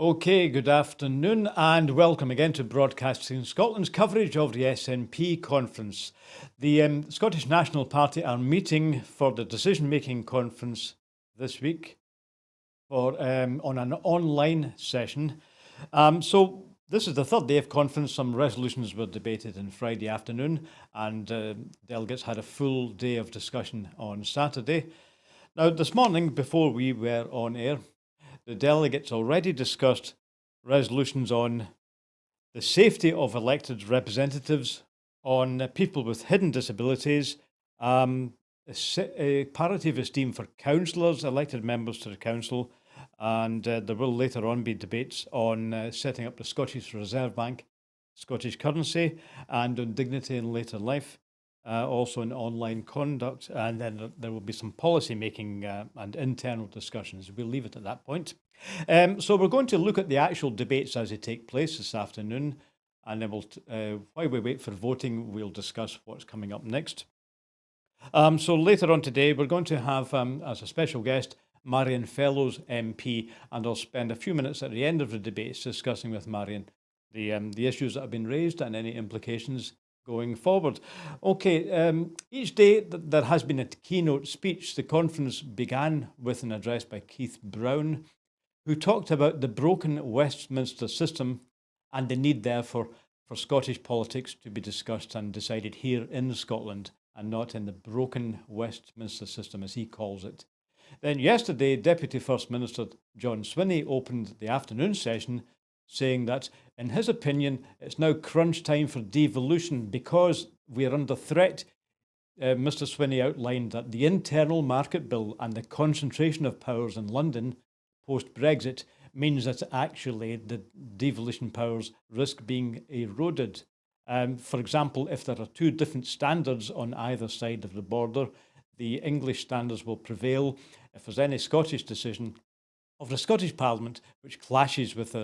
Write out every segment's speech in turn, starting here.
Okay, good afternoon and welcome again to Broadcasting Scotland's coverage of the SNP Conference. The Scottish National Party are meeting for the decision-making conference this week on an online session. So this is the third day of conference. Some resolutions were debated on Friday afternoon and delegates had a full day of discussion on Saturday. Now, this morning, before we were on air, the delegates already discussed resolutions on the safety of elected representatives, on people with hidden disabilities, a parity of esteem for councillors, elected members to the council, and there will later on be debates on setting up the Scottish Reserve Bank, Scottish currency, and on dignity in later life. Also in online conduct, and then there will be some policy making and internal discussions. We'll leave it at that point. So we're going to look at the actual debates as they take place this afternoon, and then while we wait for voting, we'll discuss what's coming up next. So later on today, we're going to have as a special guest Marion Fellows MP, and I'll spend a few minutes at the end of the debates discussing with Marion the issues that have been raised and any implications going forward. Okay, each day there has been a keynote speech. The conference began with an address by Keith Brown, who talked about the broken Westminster system and the need, therefore, for Scottish politics to be discussed and decided here in Scotland and not in the broken Westminster system, as he calls it. Then yesterday, Deputy First Minister John Swinney opened the afternoon session saying that, in his opinion, it's now crunch time for devolution because we are under threat. Mr. Swinney outlined that the internal market bill and the concentration of powers in London post-Brexit means that actually the devolution powers risk being eroded. For example, if there are two different standards on either side of the border, the English standards will prevail. If there's any Scottish decision of the Scottish Parliament, which clashes with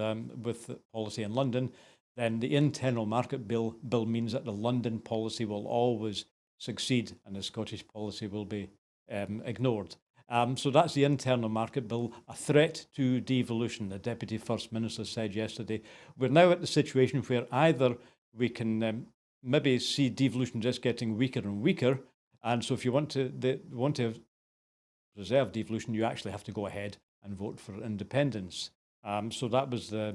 policy in London, then the internal market bill means that the London policy will always succeed and the Scottish policy will be ignored. So that's the internal market bill, a threat to devolution, the Deputy First Minister said yesterday. We're now at the situation where either we can maybe see devolution just getting weaker and weaker, and so if you want to reserve devolution, you actually have to go ahead and vote for independence. So that was the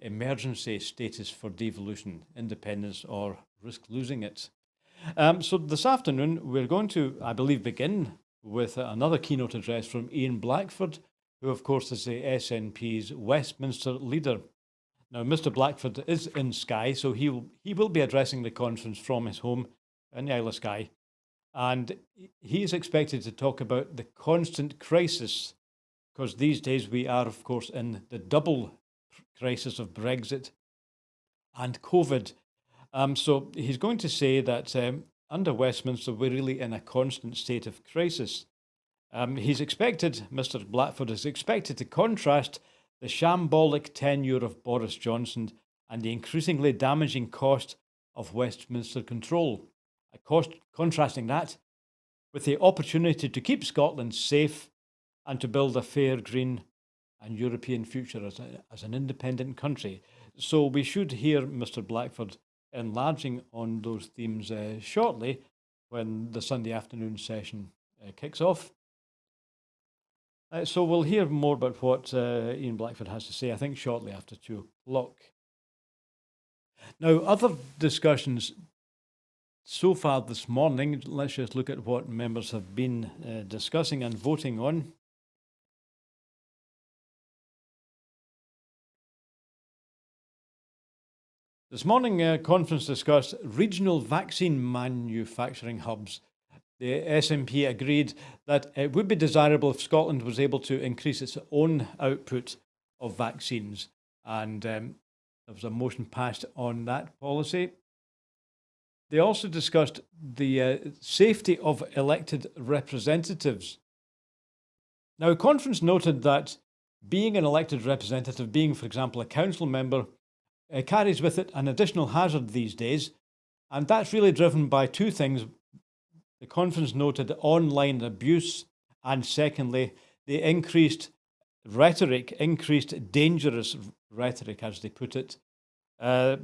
emergency status for devolution, independence or risk losing it. So this afternoon, we're going to, I believe, begin with another keynote address from Ian Blackford, who, of course, is the SNP's Westminster leader. Now, Mr. Blackford is in Skye, so he will be addressing the conference from his home in the Isle of Skye. And he is expected to talk about the constant crisis, because these days we are, of course, in the double crisis of Brexit and COVID. So he's going to say that under Westminster, we're really in a constant state of crisis. Mr. Blackford is expected to contrast the shambolic tenure of Boris Johnson and the increasingly damaging cost of Westminster control. Contrasting that with the opportunity to keep Scotland safe and to build a fair, green and European future as an independent country. So we should hear Mr. Blackford enlarging on those themes shortly when the Sunday afternoon session kicks off. So we'll hear more about what Ian Blackford has to say, I think, shortly after 2 o'clock. Now, other discussions so far this morning, let's just look at what members have been discussing and voting on. This morning, conference discussed regional vaccine manufacturing hubs. The SNP agreed that it would be desirable if Scotland was able to increase its own output of vaccines, and there was a motion passed on that policy. They also discussed the safety of elected representatives. Now, conference noted that being an elected representative, being, for example, a council member, carries with it an additional hazard these days, and that's really driven by two things. The conference noted online abuse, and secondly, the increased rhetoric, increased dangerous rhetoric, as they put it,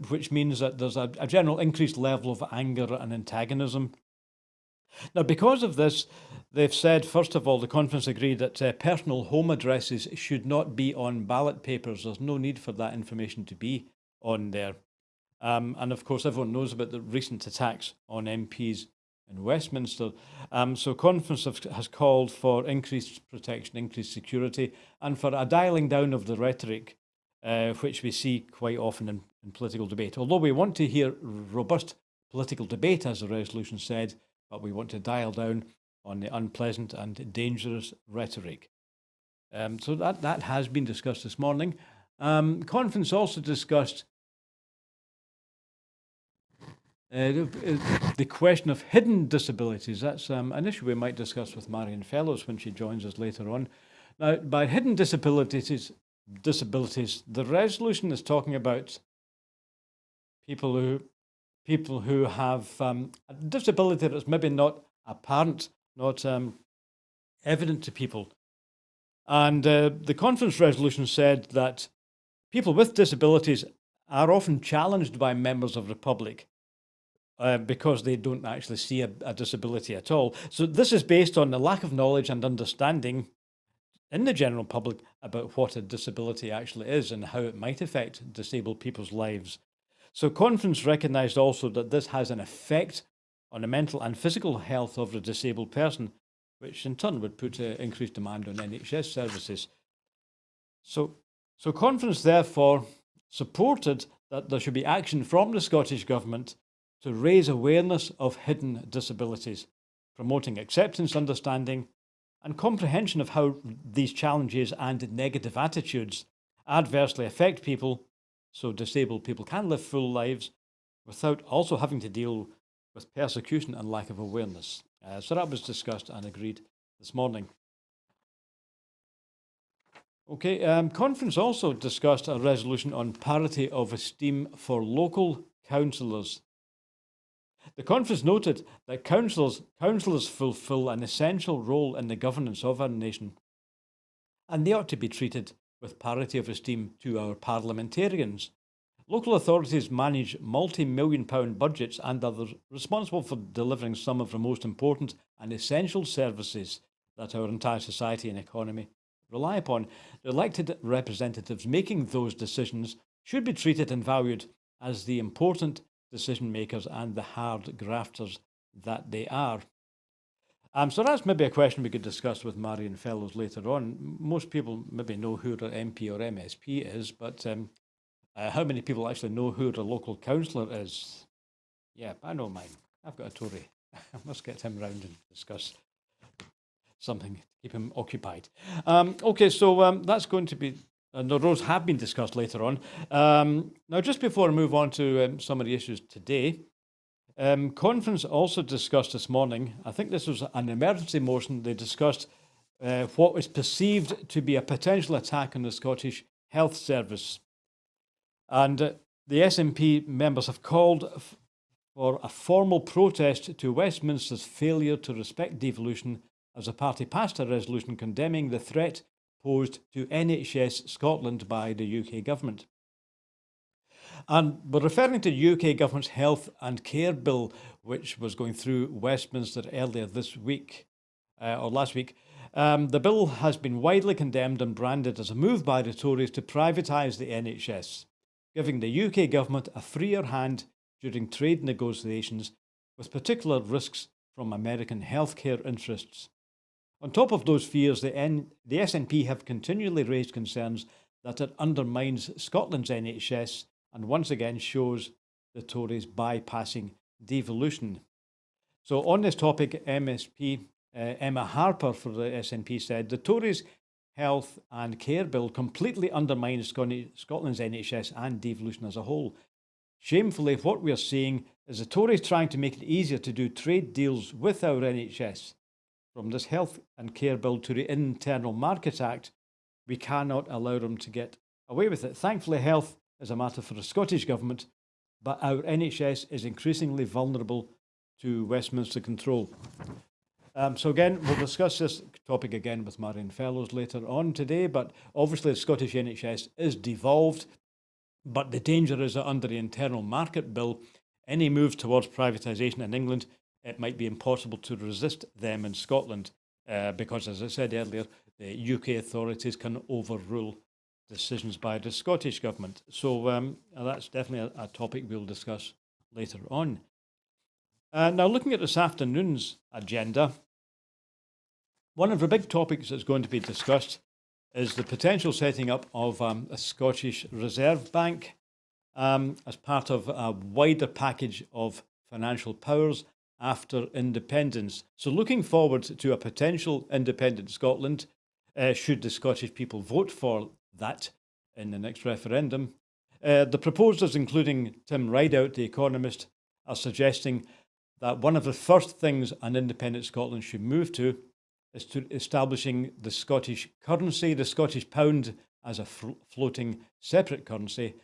which means that there's a general increased level of anger and antagonism. Now, because of this, they've said, first of all, the conference agreed that personal home addresses should not be on ballot papers. There's no need for that information to be on there. And of course, everyone knows about the recent attacks on MPs in Westminster. So conference has called for increased protection, increased security, and for a dialing down of the rhetoric, which we see quite often in political debate. Although we want to hear robust political debate, as the resolution said, but we want to dial down on the unpleasant and dangerous rhetoric. So that has been discussed this morning. Conference also discussed the question of hidden disabilities. That's an issue we might discuss with Marion Fellows when she joins us later on. Now, by hidden disabilities, the resolution is talking about people who have a disability that's maybe not apparent, not evident to people. And the conference resolution said that people with disabilities are often challenged by members of the public because they don't actually see a disability at all. So this is based on the lack of knowledge and understanding in the general public about what a disability actually is and how it might affect disabled people's lives. So conference recognised also that this has an effect on the mental and physical health of the disabled person, which in turn would put increased demand on NHS services. So conference therefore supported that there should be action from the Scottish Government to raise awareness of hidden disabilities, promoting acceptance, understanding, and comprehension of how these challenges and negative attitudes adversely affect people, so disabled people can live full lives without also having to deal with persecution and lack of awareness. So that was discussed and agreed this morning. Okay, conference also discussed a resolution on parity of esteem for local councillors. The conference noted that councillors fulfil an essential role in the governance of our nation, and they ought to be treated with parity of esteem to our parliamentarians. Local authorities manage multi-million-pound budgets and are responsible for delivering some of the most important and essential services that our entire society and economy rely upon. The elected representatives making those decisions should be treated and valued as the important decision makers and the hard grafters that they are. So that's maybe a question we could discuss with Marion Fellows later on. Most people maybe know who their MP or MSP is, but how many people actually know who their local councillor is? Yeah, I know mine. I've got a Tory. I must get him round and discuss something to keep him occupied. Okay, so that's going to be, those have been discussed later on. Now, just before I move on to some of the issues today, conference also discussed this morning, I think this was an emergency motion, they discussed what was perceived to be a potential attack on the Scottish Health Service. And the SNP members have called for a formal protest to Westminster's failure to respect devolution as the party passed a resolution condemning the threat posed to NHS Scotland by the UK government. And we're referring to the UK government's Health and Care Bill, which was going through Westminster earlier this week, or last week. The bill has been widely condemned and branded as a move by the Tories to privatise the NHS, giving the UK government a freer hand during trade negotiations, with particular risks from American healthcare interests. On top of those fears, the SNP have continually raised concerns that it undermines Scotland's NHS and once again shows the Tories bypassing devolution. So on this topic, MSP Emma Harper for the SNP said, the Tories' Health and Care Bill completely undermines Scotland's NHS and devolution as a whole. Shamefully, what we are seeing is the Tories trying to make it easier to do trade deals with our NHS. From this Health and Care Bill to the Internal Market Act, we cannot allow them to get away with it. Thankfully, health is a matter for the Scottish Government, but our NHS is increasingly vulnerable to Westminster control. So again, we'll discuss this topic again with Marion Fellows later on today, but obviously the Scottish NHS is devolved, but the danger is that under the Internal Market Bill, any moves towards privatisation in England, it might be impossible to resist them in Scotland, because, as I said earlier, the UK authorities can overrule decisions by the Scottish government. So that's definitely a topic we'll discuss later on. Now, looking at this afternoon's agenda, one of the big topics that's going to be discussed is the potential setting up of a Scottish Reserve Bank as part of a wider package of financial powers after independence. So looking forward to a potential independent Scotland, should the Scottish people vote for that in the next referendum. The proposers, including Tim Rideout, the economist, are suggesting that one of the first things an independent Scotland should move to is to establishing the Scottish currency, the Scottish pound, as a floating separate currency,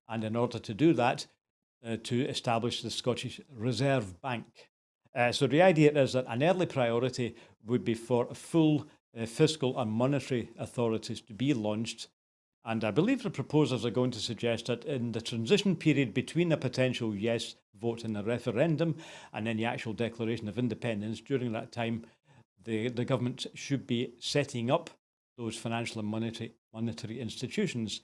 and in order to do that, to establish the Scottish Reserve Bank. So the idea is that an early priority would be for full fiscal and monetary authorities to be launched. And I believe the proposers are going to suggest that in the transition period between a potential yes vote in the referendum and then the actual declaration of independence, during that time, the government should be setting up those financial and monetary institutions.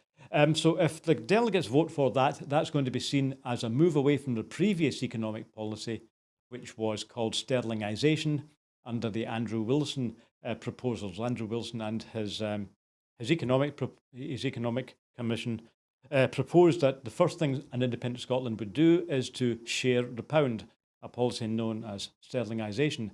So if the delegates vote for that, that's going to be seen as a move away from the previous economic policy, which was called sterlingisation under the Andrew Wilson proposals. Andrew Wilson and his economic commission proposed that the first thing an independent Scotland would do is to share the pound, a policy known as sterlingisation.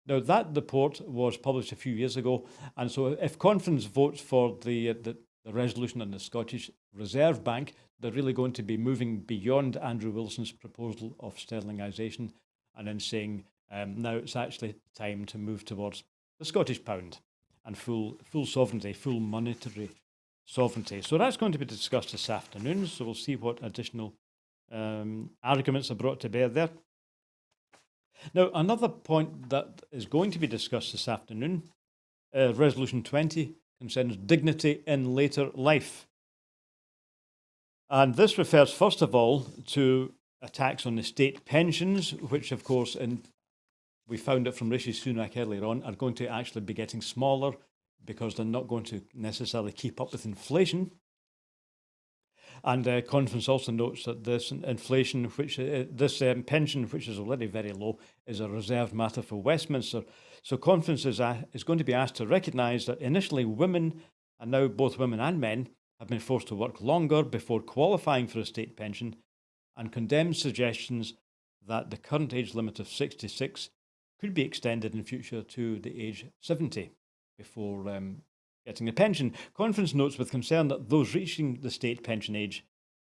Now, that report was published a few years ago, and so if Conference votes for the resolution on the Scottish Reserve Bank, they're really going to be moving beyond Andrew Wilson's proposal of sterlingisation and then saying now it's actually time to move towards the Scottish pound and full sovereignty, full monetary sovereignty. So that's going to be discussed this afternoon, so we'll see what additional arguments are brought to bear there. Now, another point that is going to be discussed this afternoon, Resolution 20, concerns dignity in later life. And this refers, first of all, to attacks on the state pensions, which, of course, we found out from Rishi Sunak earlier on, are going to actually be getting smaller because they're not going to necessarily keep up with inflation. And Conference also notes that this inflation, pension, which is already very low, is a reserved matter for Westminster. So Conference is going to be asked to recognise that initially women, and now both women and men, have been forced to work longer before qualifying for a state pension, and condemns suggestions that the current age limit of 66 could be extended in future to the age 70 before getting a pension. Conference notes with concern that those reaching the state pension age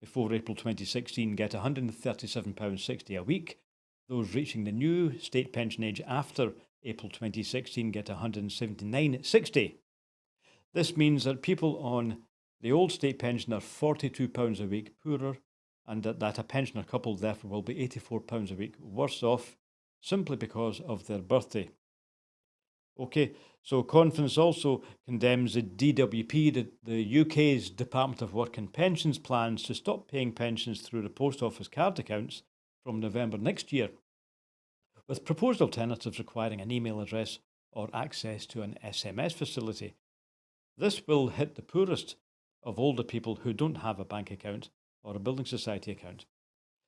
before April 2016 get £137.60 a week. Those reaching the new state pension age after April 2016 get £179.60. This means that people on the old state pension are £42 a week poorer, and that a pensioner couple therefore will be £84 a week worse off simply because of their birthday. Okay, so Conference also condemns the DWP, the UK's Department of Work and Pensions, plans to stop paying pensions through the post office card accounts from November next year, with proposed alternatives requiring an email address or access to an SMS facility. This will hit the poorest of older people who don't have a bank account or a building society account.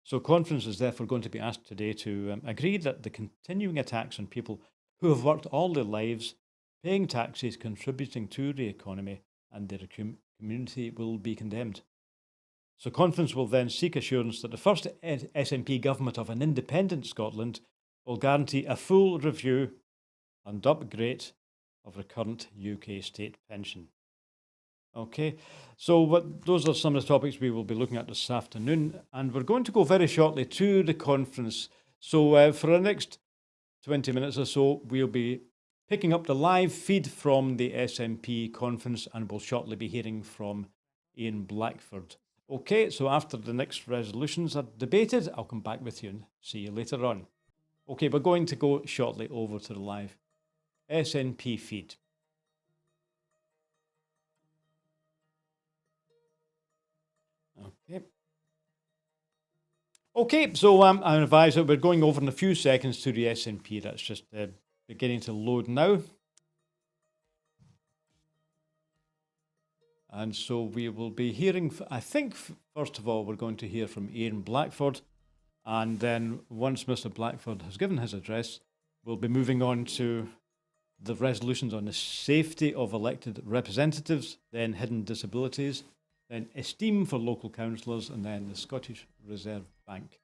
So Conference is therefore going to be asked today to agree that the continuing attacks on people who have worked all their lives, paying taxes, contributing to the economy and their community will be condemned. So Conference will then seek assurance that the first SNP government of an independent Scotland will guarantee a full review and upgrade of the current UK state pension. Okay, so those are some of the topics we will be looking at this afternoon, and we're going to go very shortly to the conference. So for the next 20 minutes or so, we'll be picking up the live feed from the SNP conference, and we'll shortly be hearing from Ian Blackford. Okay, so after the next resolutions are debated, I'll come back with you and see you later on. Okay, we're going to go shortly over to the live SNP feed. Okay. Okay, so I'm advised that we're going over in a few seconds to the SNP. That's just beginning to load now. And so we will be hearing, I think, first of all, we're going to hear from Ian Blackford. And then once Mr. Blackford has given his address, we'll be moving on to the resolutions on the safety of elected representatives, then hidden disabilities, then esteem for local councillors, and then the Scottish Reserve Bank.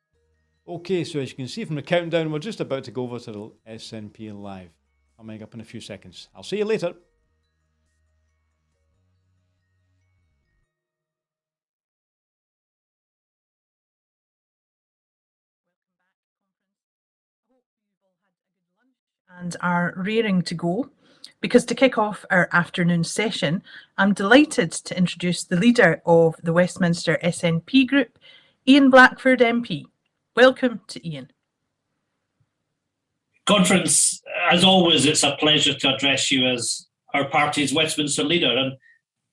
Okay, so as you can see from the countdown, we're just about to go over to the SNP Live. Coming up in a few seconds. I'll see you later. And are raring to go, because to kick off our afternoon session, I'm delighted to introduce the leader of the Westminster SNP Group, Ian Blackford MP. Welcome to Ian. Conference, as always, it's a pleasure to address you as our party's Westminster leader. And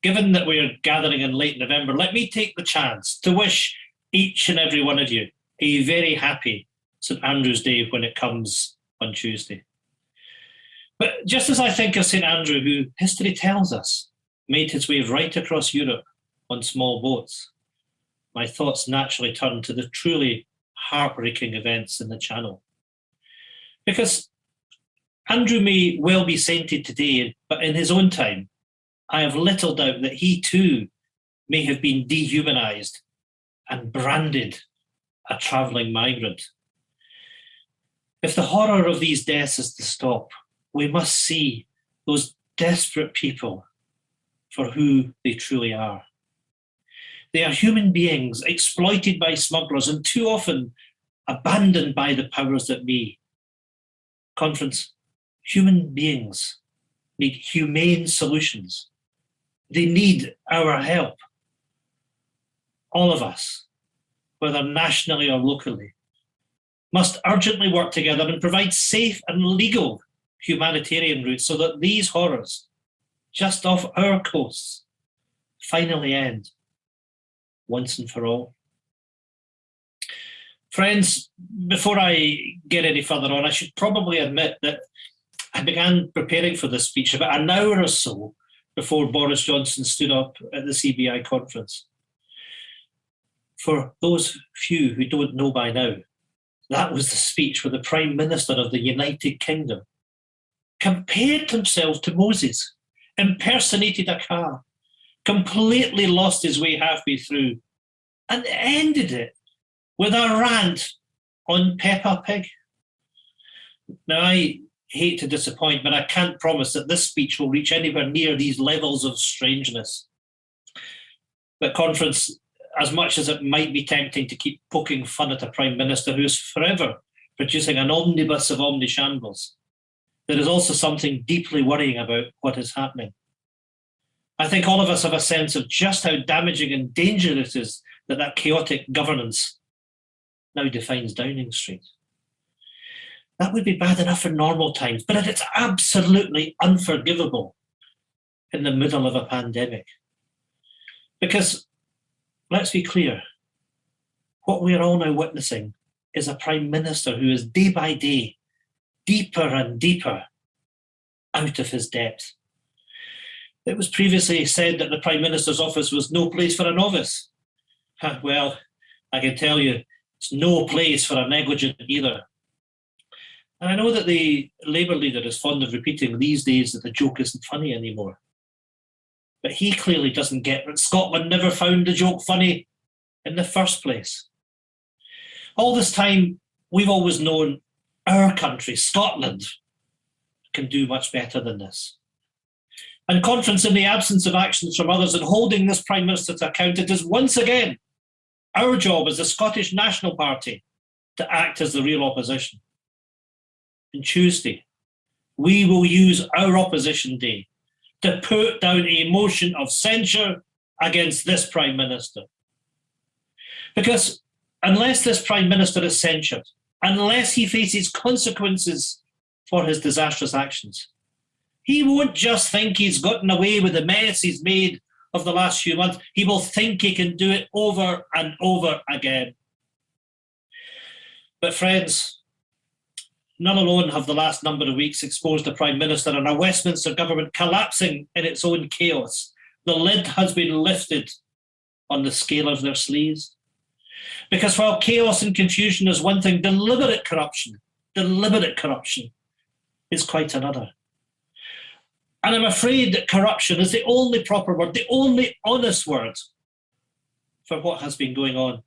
given that we're gathering in late November, let me take the chance to wish each and every one of you a very happy St Andrew's Day when it comes on Tuesday. But just as I think of St Andrew, who history tells us made his way right across Europe on small boats, my thoughts naturally turn to the truly heartbreaking events in the Channel. Because Andrew may well be sainted today, but in his own time, I have little doubt that he too may have been dehumanised and branded a travelling migrant. If the horror of these deaths is to stop, we must see those desperate people for who they truly are. They are human beings exploited by smugglers and too often abandoned by the powers that be. Conference, human beings need humane solutions. They need our help. All of us, whether nationally or locally, must urgently work together and provide safe and legal humanitarian routes so that these horrors, just off our coasts, finally end once and for all. Friends, before I get any further on, I should probably admit that I began preparing for this speech about an hour or so before Boris Johnson stood up at the CBI conference. For those few who don't know by now, that was the speech where the Prime Minister of the United Kingdom compared himself to Moses, impersonated a car, completely lost his way halfway through, and ended it with a rant on Peppa Pig. Now, I hate to disappoint, but I can't promise that this speech will reach anywhere near these levels of strangeness. But Conference, as much as it might be tempting to keep poking fun at a Prime Minister who is forever producing an omnibus of omnishambles, there is also something deeply worrying about what is happening. I think all of us have a sense of just how damaging and dangerous it is that chaotic governance now defines Downing Street. That would be bad enough in normal times, but it's absolutely unforgivable in the middle of a pandemic. Because, let's be clear, what we are all now witnessing is a Prime Minister who is day by day deeper and deeper out of his depth. It was previously said that the Prime Minister's office was no place for a novice. Well, I can tell you, it's no place for a negligent either. And I know that the Labour leader is fond of repeating these days that the joke isn't funny anymore. But he clearly doesn't get that Scotland never found the joke funny in the first place. All this time, we've always known our country, Scotland, can do much better than this. And Conference, in the absence of actions from others and holding this Prime Minister to account, it is once again our job as the Scottish National Party to act as the real opposition. On Tuesday, we will use our opposition day to put down a motion of censure against this Prime Minister. Because unless this Prime Minister is censured, unless he faces consequences for his disastrous actions, He won't just think he's gotten away with the mess he's made of the last few months. He will think he can do it over and over again. But friends, none alone have the last number of weeks exposed the Prime Minister and a Westminster government collapsing in its own chaos. The lid has been lifted on the scale of their sleaze. Because while chaos and confusion is one thing, deliberate corruption is quite another. And I'm afraid that corruption is the only proper word, the only honest word for what has been going on.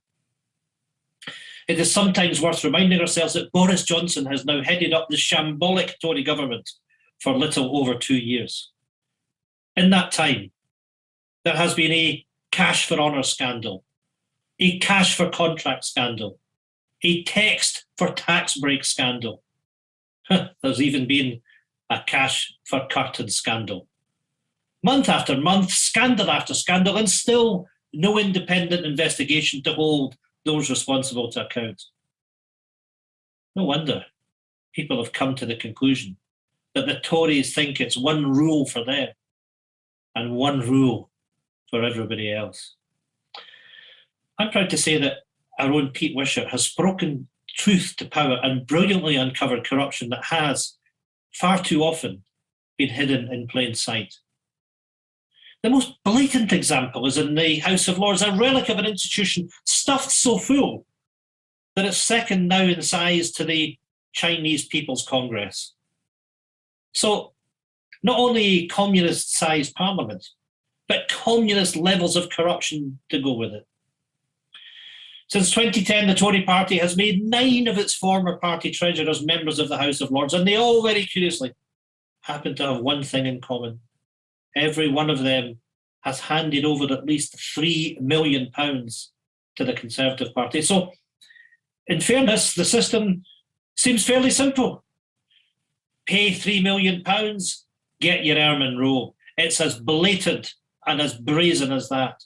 It is sometimes worth reminding ourselves that Boris Johnson has now headed up the shambolic Tory government for little over 2 years. In that time, there has been a cash for honour scandal, a cash for contract scandal, a text for tax break scandal. There's even been a cash for curtain scandal. Month after month, scandal after scandal, and still no independent investigation to hold those responsible to account. No wonder people have come to the conclusion that the Tories think it's one rule for them and one rule for everybody else. I'm proud to say that our own Pete Wishart has spoken truth to power and brilliantly uncovered corruption that has, far too often, been hidden in plain sight. The most blatant example is in the House of Lords, a relic of an institution stuffed so full that it's second now in size to the Chinese People's Congress. So not only communist-sized parliament, but communist levels of corruption to go with it. Since 2010, the Tory party has made 9 of its former party treasurers members of the House of Lords, and they all, very curiously, happen to have one thing in common. Every one of them has handed over at least £3 million to the Conservative Party. So, in fairness, the system seems fairly simple. Pay £3 million, get your arm and roll. It's as blatant and as brazen as that.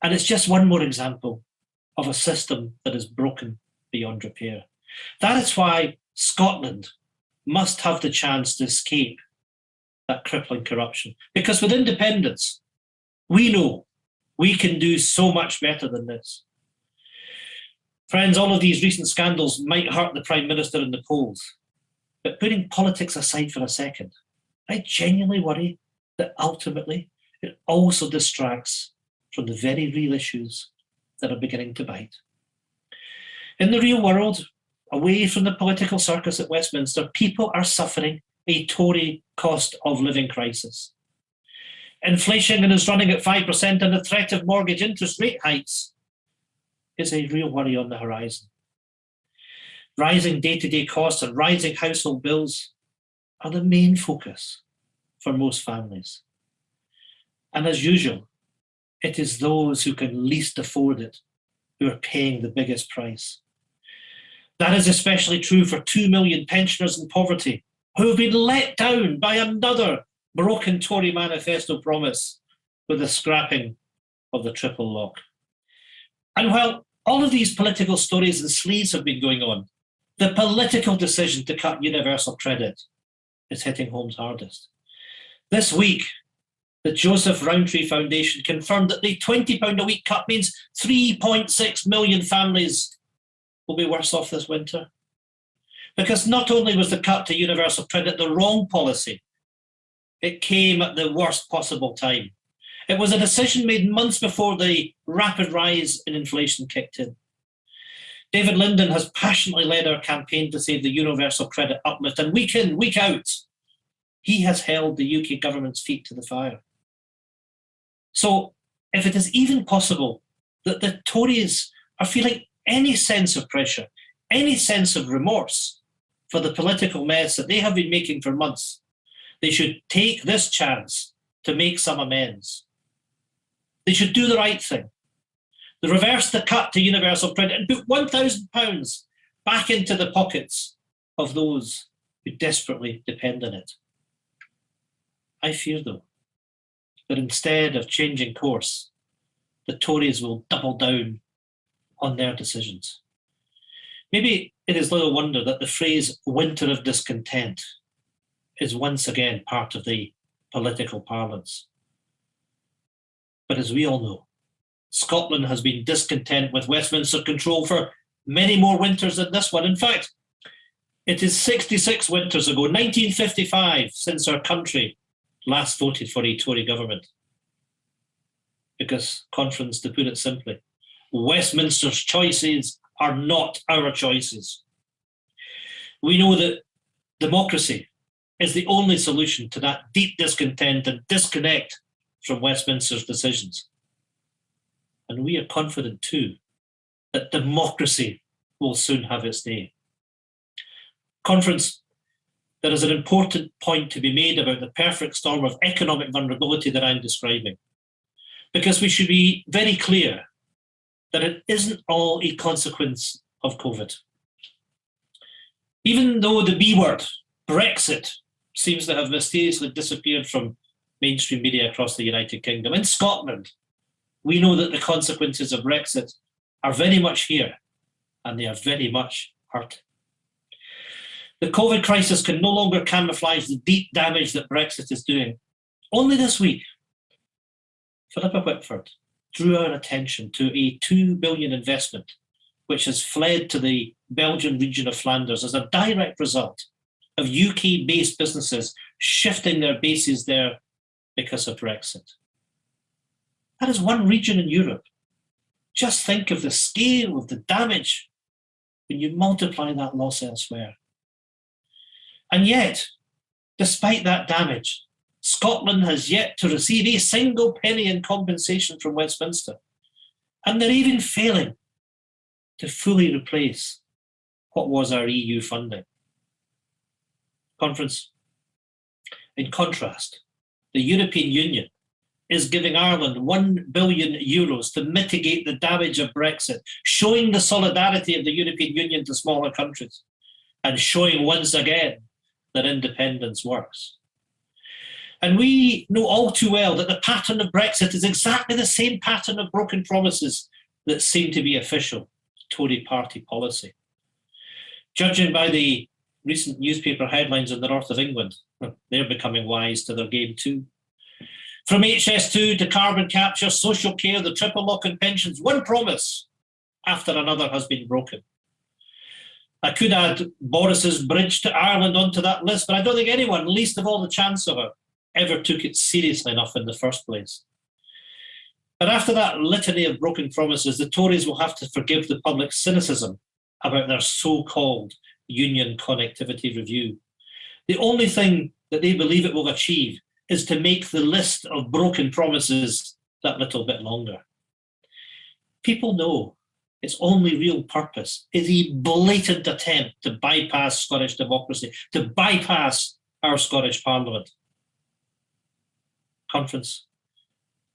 And it's just one more example of a system that is broken beyond repair. That is why Scotland must have the chance to escape that crippling corruption. Because with independence, we know we can do so much better than this. Friends, all of these recent scandals might hurt the Prime Minister in the polls, but putting politics aside for a second, I genuinely worry that ultimately it also distracts from the very real issues that are beginning to bite. In the real world, away from the political circus at Westminster, people are suffering a Tory cost of living crisis. Inflation is running at 5%, and the threat of mortgage interest rate hikes is a real worry on the horizon. Rising day-to-day costs and rising household bills are the main focus for most families. And as usual, it is those who can least afford it who are paying the biggest price. That is especially true for 2 million pensioners in poverty who have been let down by another broken Tory manifesto promise with the scrapping of the triple lock. And while all of these political stories and sleaze have been going on, the political decision to cut universal credit is hitting homes hardest. This week, the Joseph Rowntree Foundation confirmed that the £20 a week cut means 3.6 million families will be worse off this winter. Because not only was the cut to universal credit the wrong policy, it came at the worst possible time. It was a decision made months before the rapid rise in inflation kicked in. David Linden has passionately led our campaign to save the universal credit uplift, and week in, week out, he has held the UK government's feet to the fire. So, if it is even possible that the Tories are feeling any sense of pressure, any sense of remorse for the political mess that they have been making for months, they should take this chance to make some amends. They should do the right thing. They reverse the cut to universal credit and put £1,000 back into the pockets of those who desperately depend on it. I fear, though, that instead of changing course, the Tories will double down on their decisions. Maybe it is little wonder that the phrase winter of discontent is once again part of the political parlance. But as we all know, Scotland has been discontent with Westminster control for many more winters than this one. In fact, it is 66 winters ago, 1955, since our country last voted for a Tory government. Because, conference, to put it simply, Westminster's choices are not our choices. We know that democracy is the only solution to that deep discontent and disconnect from Westminster's decisions. And we are confident too that democracy will soon have its day. Conference, there is an important point to be made about the perfect storm of economic vulnerability that I'm describing. Because we should be very clear that it isn't all a consequence of COVID. Even though the B word, Brexit, seems to have mysteriously disappeared from mainstream media across the United Kingdom, in Scotland, we know that the consequences of Brexit are very much here, and they are very much hurt. The COVID crisis can no longer camouflage the deep damage that Brexit is doing. Only this week, Philippa Whitford drew our attention to a £2 billion investment which has fled to the Belgian region of Flanders as a direct result of UK-based businesses shifting their bases there because of Brexit. That is one region in Europe. Just think of the scale of the damage when you multiply that loss elsewhere. And yet, despite that damage, Scotland has yet to receive a single penny in compensation from Westminster. And they're even failing to fully replace what was our EU funding. Conference. In contrast, the European Union is giving Ireland €1 billion to mitigate the damage of Brexit, showing the solidarity of the European Union to smaller countries, and showing once again that independence works. And we know all too well that the pattern of Brexit is exactly the same pattern of broken promises that seem to be official Tory party policy. Judging by the recent newspaper headlines in the north of England, they're becoming wise to their game too. From HS2 to carbon capture, social care, the triple lock and pensions, one promise after another has been broken. I could add Boris's bridge to Ireland onto that list, but I don't think anyone, least of all the Chancellor, ever took it seriously enough in the first place. But after that litany of broken promises, the Tories will have to forgive the public cynicism about their so-called union connectivity review. The only thing that they believe it will achieve is to make the list of broken promises that little bit longer. People know its only real purpose is a blatant attempt to bypass Scottish democracy, to bypass our Scottish Parliament. Conference.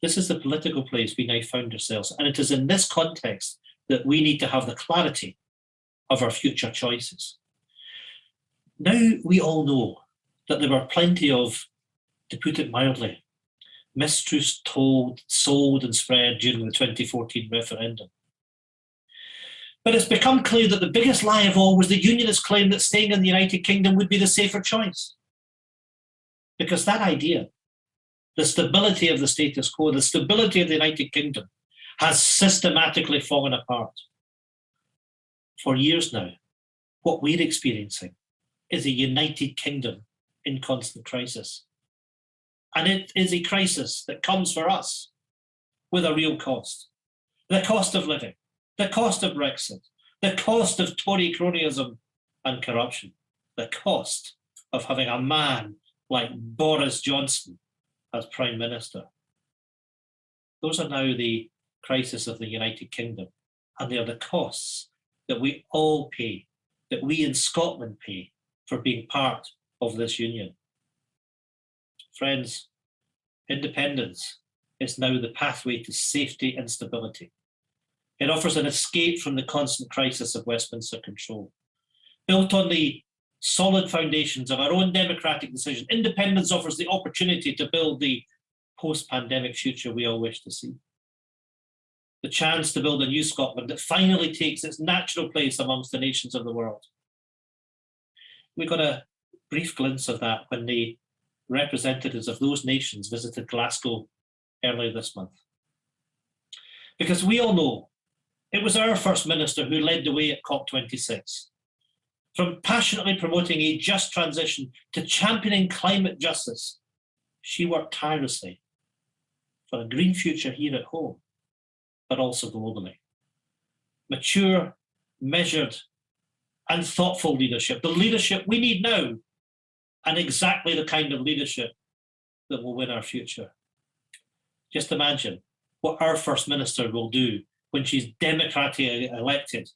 This is the political place we now found ourselves, and it is in this context that we need to have the clarity of our future choices. Now we all know that there were plenty of, to put it mildly, mistruths told, sold and spread during the 2014 referendum. But it's become clear that the biggest lie of all was the Unionist claim that staying in the United Kingdom would be the safer choice. Because that idea, the stability of the status quo, the stability of the United Kingdom, has systematically fallen apart. For years now, what we're experiencing is a United Kingdom in constant crisis. And it is a crisis that comes for us with a real cost. The cost of living, the cost of Brexit, the cost of Tory cronyism and corruption, the cost of having a man like Boris Johnson as Prime Minister. Those are now the crisis of the United Kingdom, and they are the costs that we all pay, that we in Scotland pay for being part of this union. Friends, independence is now the pathway to safety and stability. It offers an escape from the constant crisis of Westminster control. Built on the solid foundations of our own democratic decision, independence offers the opportunity to build the post-pandemic future we all wish to see. The chance to build a new Scotland that finally takes its natural place amongst the nations of the world. We've got a brief glimpse of that when the representatives of those nations visited Glasgow earlier this month. Because we all know it was our First Minister who led the way at COP26. From passionately promoting a just transition to championing climate justice, she worked tirelessly for a green future here at home, but also globally. Mature, measured, and thoughtful leadership, the leadership we need now, and exactly the kind of leadership that will win our future. Just imagine what our First Minister will do when she's democratically elected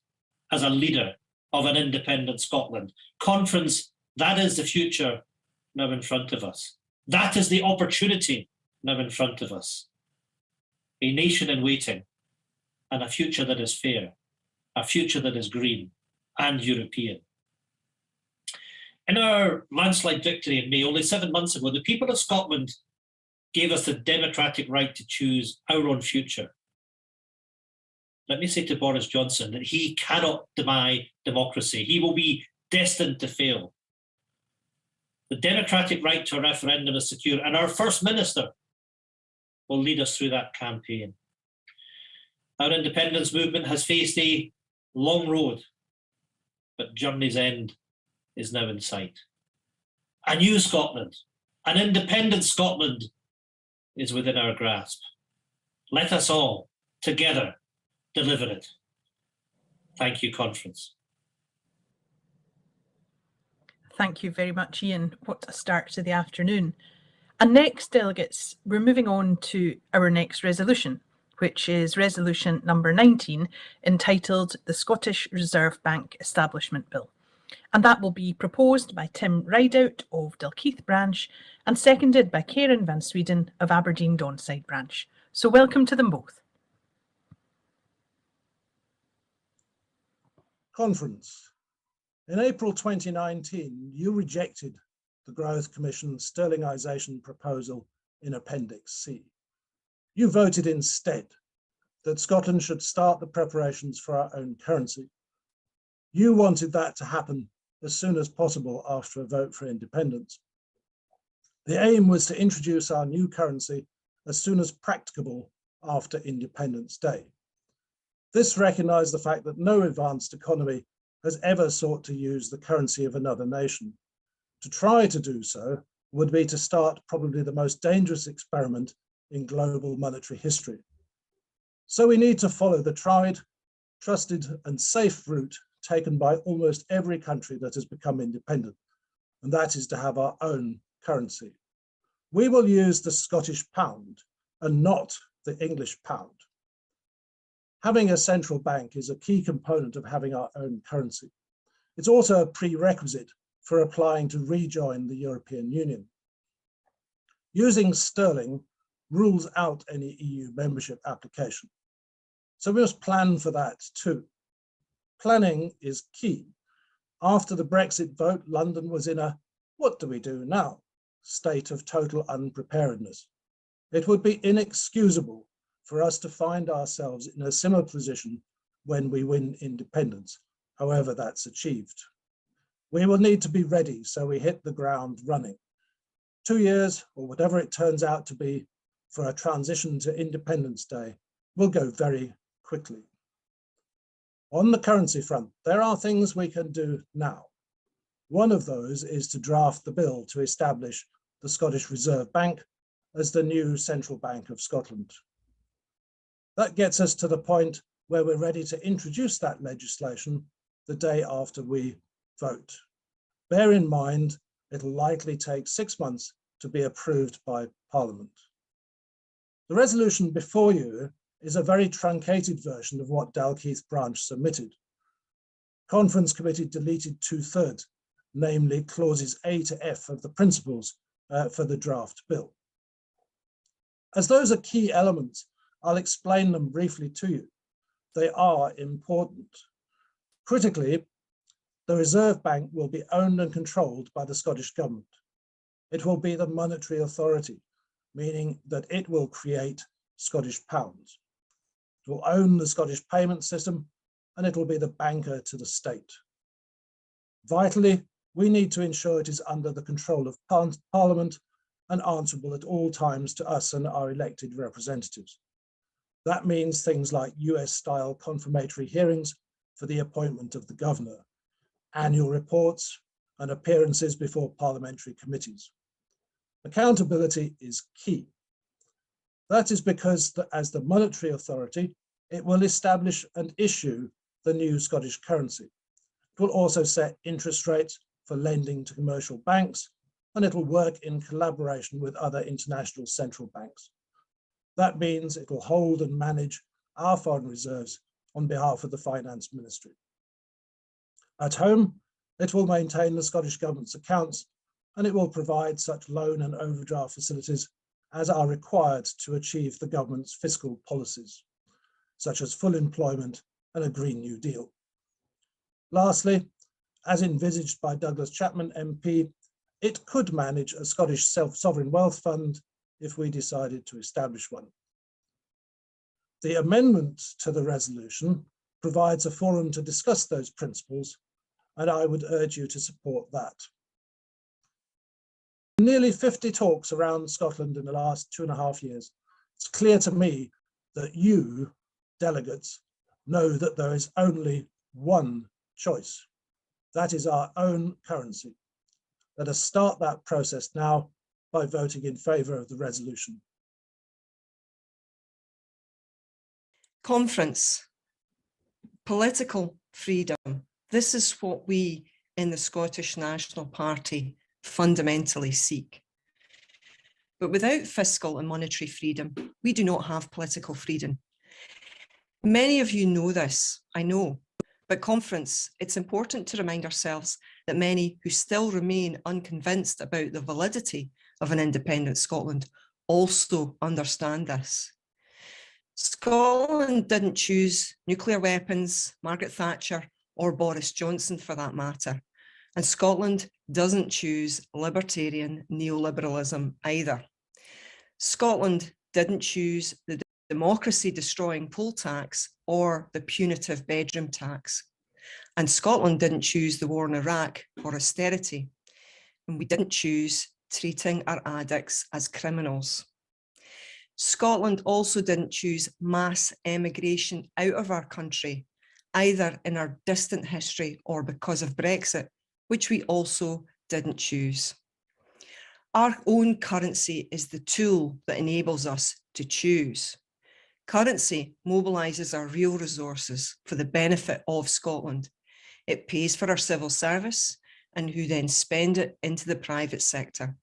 as a leader of an independent Scotland. Conference, that is the future now in front of us. That is the opportunity now in front of us. A nation in waiting, and a future that is fair, a future that is green and European. In our landslide victory in May, only 7 months ago, the people of Scotland gave us the democratic right to choose our own future. Let me say to Boris Johnson that he cannot deny democracy. He will be destined to fail. The democratic right to a referendum is secure, and our First Minister will lead us through that campaign. Our independence movement has faced a long road, but journey's end is now in sight. A new Scotland, an independent Scotland, is within our grasp. Let us all, together, deliver it. Thank you, Conference. Thank you very much, Ian. What a start to the afternoon. And next, delegates, we're moving on to our next resolution, which is resolution number 19, entitled the Scottish Reserve Bank Establishment Bill. And that will be proposed by Tim Rideout of Dalkeith Branch and seconded by Karen van Sweden of Aberdeen Donside Branch. So welcome to them both. Conference. In April 2019, you rejected the Growth Commission's sterlingisation proposal in Appendix C. You voted instead that Scotland should start the preparations for our own currency. You wanted that to happen as soon as possible after a vote for independence. The aim was to introduce our new currency as soon as practicable after Independence Day. This recognised the fact that no advanced economy has ever sought to use the currency of another nation. To try to do so would be to start probably the most dangerous experiment in global monetary history. So we need to follow the tried, trusted and safe route taken by almost every country that has become independent, and that is to have our own currency. We will use the Scottish pound and not the English pound. Having a central bank is a key component of having our own currency. It's also a prerequisite for applying to rejoin the European Union. Using sterling rules out any EU membership application. So we must plan for that too. Planning is key. After the Brexit vote, London was in a "what do we do now?" state of total unpreparedness. It would be inexcusable for us to find ourselves in a similar position when we win independence, however that's achieved. We will need to be ready so we hit the ground running. 2 years, or whatever it turns out to be, for a transition to Independence Day will go very quickly. On the currency front, there are things we can do now. One of those is to draft the bill to establish the Scottish Reserve Bank as the new central bank of Scotland. That gets us to the point where we're ready to introduce that legislation the day after we vote. Bear in mind, it'll likely take 6 months to be approved by Parliament. The resolution before you is a very truncated version of what Dalkeith Branch submitted. Conference Committee deleted 2/3, namely clauses A to F of the principles for the draft bill. As those are key elements, I'll explain them briefly to you. They are important. Critically, the Reserve Bank will be owned and controlled by the Scottish Government. It will be the monetary authority, meaning that it will create Scottish pounds. It will own the Scottish payment system, and it will be the banker to the state. Vitally, we need to ensure it is under the control of Parliament and answerable at all times to us and our elected representatives. That means things like US-style confirmatory hearings for the appointment of the governor, annual reports, and appearances before parliamentary committees. Accountability is key. That is because as the monetary authority, it will establish and issue the new Scottish currency. It will also set interest rates for lending to commercial banks, and it will work in collaboration with other international central banks. That means it will hold and manage our foreign reserves on behalf of the Finance Ministry. At home, it will maintain the Scottish Government's accounts, and it will provide such loan and overdraft facilities as are required to achieve the government's fiscal policies, such as full employment and a Green New Deal. Lastly, as envisaged by Douglas Chapman MP, it could manage a Scottish sovereign wealth fund if we decided to establish one. The amendment to the resolution provides a forum to discuss those principles, and I would urge you to support that. Nearly 50 talks around Scotland in the last 2.5 years, it's clear to me that you, delegates, know that there is only one choice. That is our own currency. Let us start that process now by voting in favour of the resolution. Conference, political freedom. This is what we in the Scottish National Party fundamentally seek. But without fiscal and monetary freedom, we do not have political freedom. Many of you know this, I know, but Conference, it's important to remind ourselves that many who still remain unconvinced about the validity of an independent Scotland also understand this. Scotland didn't choose nuclear weapons, Margaret Thatcher, or Boris Johnson for that matter. And Scotland doesn't choose libertarian neoliberalism either. Scotland didn't choose the democracy-destroying poll tax or the punitive bedroom tax. And Scotland didn't choose the war in Iraq or austerity. And we didn't choose treating our addicts as criminals. Scotland also didn't choose mass emigration out of our country, either in our distant history or because of Brexit, which we also didn't choose. Our own currency is the tool that enables us to choose. Currency mobilises our real resources for the benefit of Scotland. It pays for our civil service and who then spend it into the private sector.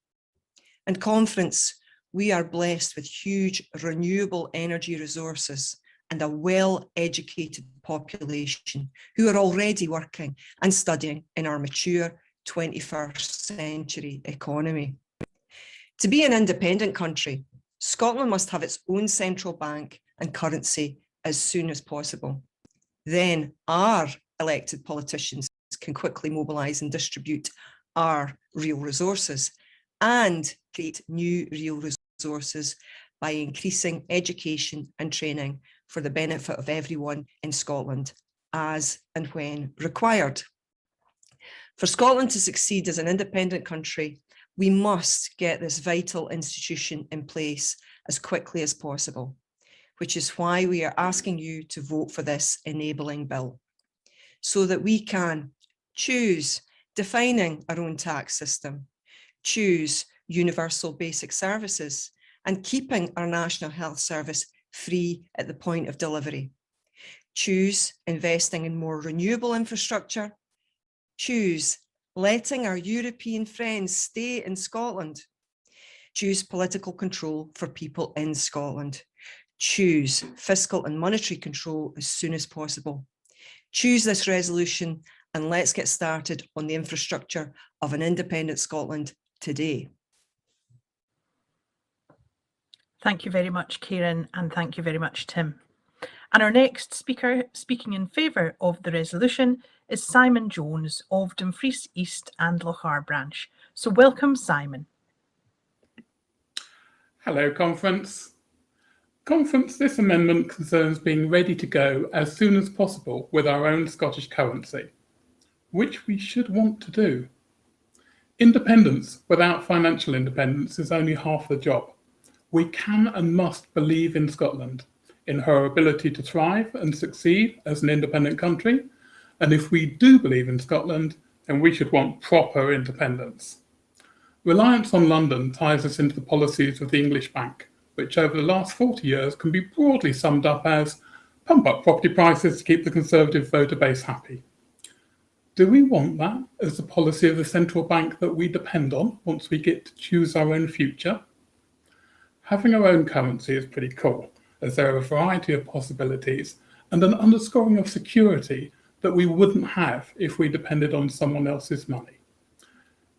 And Conference, we are blessed with huge renewable energy resources and a well-educated population who are already working and studying in our mature 21st century economy. To be an independent country, Scotland must have its own central bank and currency as soon as possible. Then our elected politicians can quickly mobilise and distribute our real resources and create new real resources by increasing education and training for the benefit of everyone in Scotland, as and when required. For Scotland to succeed as an independent country, we must get this vital institution in place as quickly as possible, which is why we are asking you to vote for this enabling bill, so that we can choose defining our own tax system, choose universal basic services, and keeping our National Health Service free at the point of delivery. Choose investing in more renewable infrastructure. Choose letting our European friends stay in Scotland. Choose political control for people in Scotland. Choose fiscal and monetary control as soon as possible. Choose this resolution and let's get started on the infrastructure of an independent Scotland today. Thank you very much, Kieran, and thank you very much, Tim. And our next speaker speaking in favour of the resolution is Simon Jones of Dumfries East and Lochar branch. So welcome, Simon. Hello, Conference. Conference, this amendment concerns being ready to go as soon as possible with our own Scottish currency, which we should want to do. Independence without financial independence is only half the job. We can and must believe in Scotland, in her ability to thrive and succeed as an independent country. And if we do believe in Scotland, then we should want proper independence. Reliance on London ties us into the policies of the English Bank, which over the last 40 years can be broadly summed up as pump up property prices to keep the Conservative voter base happy. Do we want that as the policy of the central bank that we depend on once we get to choose our own future? Having our own currency is pretty cool, as there are a variety of possibilities and an underscoring of security that we wouldn't have if we depended on someone else's money.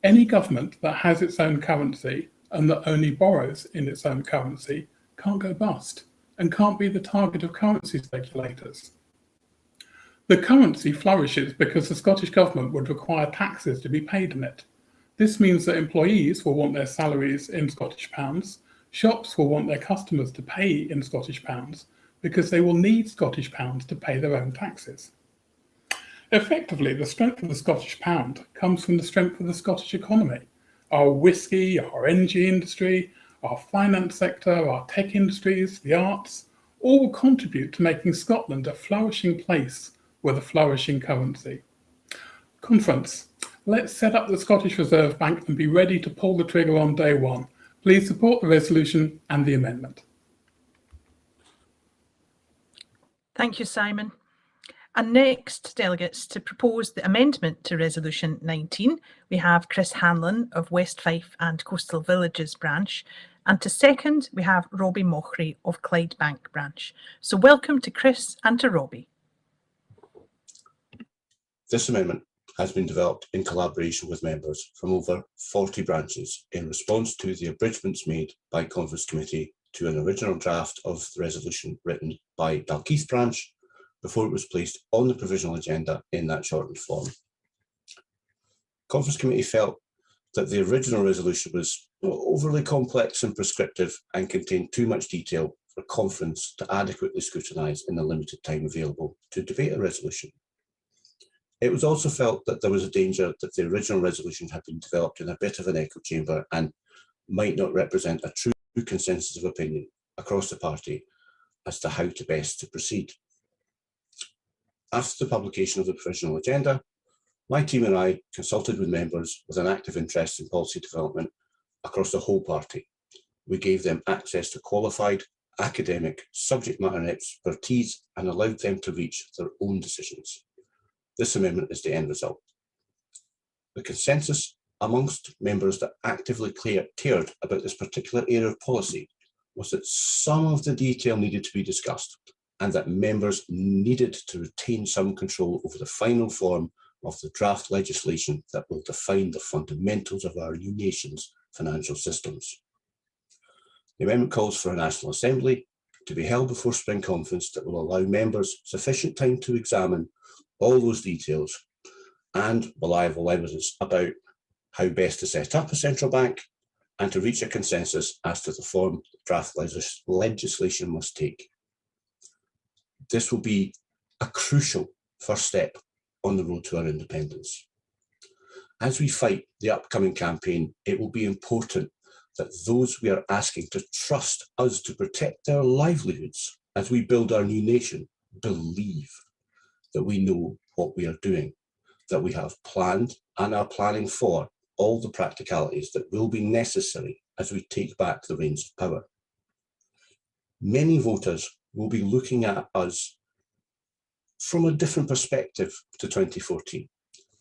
Any government that has its own currency and that only borrows in its own currency can't go bust and can't be the target of currency speculators. The currency flourishes because the Scottish Government would require taxes to be paid in it. This means that employees will want their salaries in Scottish pounds, shops will want their customers to pay in Scottish pounds because they will need Scottish pounds to pay their own taxes. Effectively, the strength of the Scottish pound comes from the strength of the Scottish economy. Our whisky, our energy industry, our finance sector, our tech industries, the arts, all will contribute to making Scotland a flourishing place with a flourishing currency. Conference, let's set up the Scottish Reserve Bank and be ready to pull the trigger on day one. Please support the resolution and the amendment. Thank you, Simon. And next, delegates, to propose the amendment to Resolution 19, we have Chris Hanlon of West Fife and Coastal Villages branch. And to second, we have Robbie Mochrie of Clydebank branch. So welcome to Chris and to Robbie. This amendment has been developed in collaboration with members from over 40 branches in response to the abridgments made by Conference Committee to an original draft of the resolution written by Dalkeith branch before it was placed on the provisional agenda in that shortened form. Conference Committee felt that the original resolution was overly complex and prescriptive and contained too much detail for Conference to adequately scrutinise in the limited time available to debate a resolution. It was also felt that there was a danger that the original resolution had been developed in a bit of an echo chamber and might not represent a true consensus of opinion across the party as to how to best to proceed. After the publication of the provisional agenda, my team and I consulted with members with an active interest in policy development across the whole party. We gave them access to qualified, academic, subject matter expertise and allowed them to reach their own decisions. This amendment is the end result. The consensus amongst members that actively cared about this particular area of policy was that some of the detail needed to be discussed and that members needed to retain some control over the final form of the draft legislation that will define the fundamentals of our new nation's financial systems. The amendment calls for a National Assembly to be held before Spring Conference that will allow members sufficient time to examine all those details and reliable evidence about how best to set up a central bank and to reach a consensus as to the form draft legislation must take. This will be a crucial first step on the road to our independence. As we fight the upcoming campaign, it will be important that those we are asking to trust us to protect their livelihoods as we build our new nation believe that we know what we are doing, that we have planned and are planning for all the practicalities that will be necessary as we take back the reins of power. Many voters will be looking at us from a different perspective to 2014.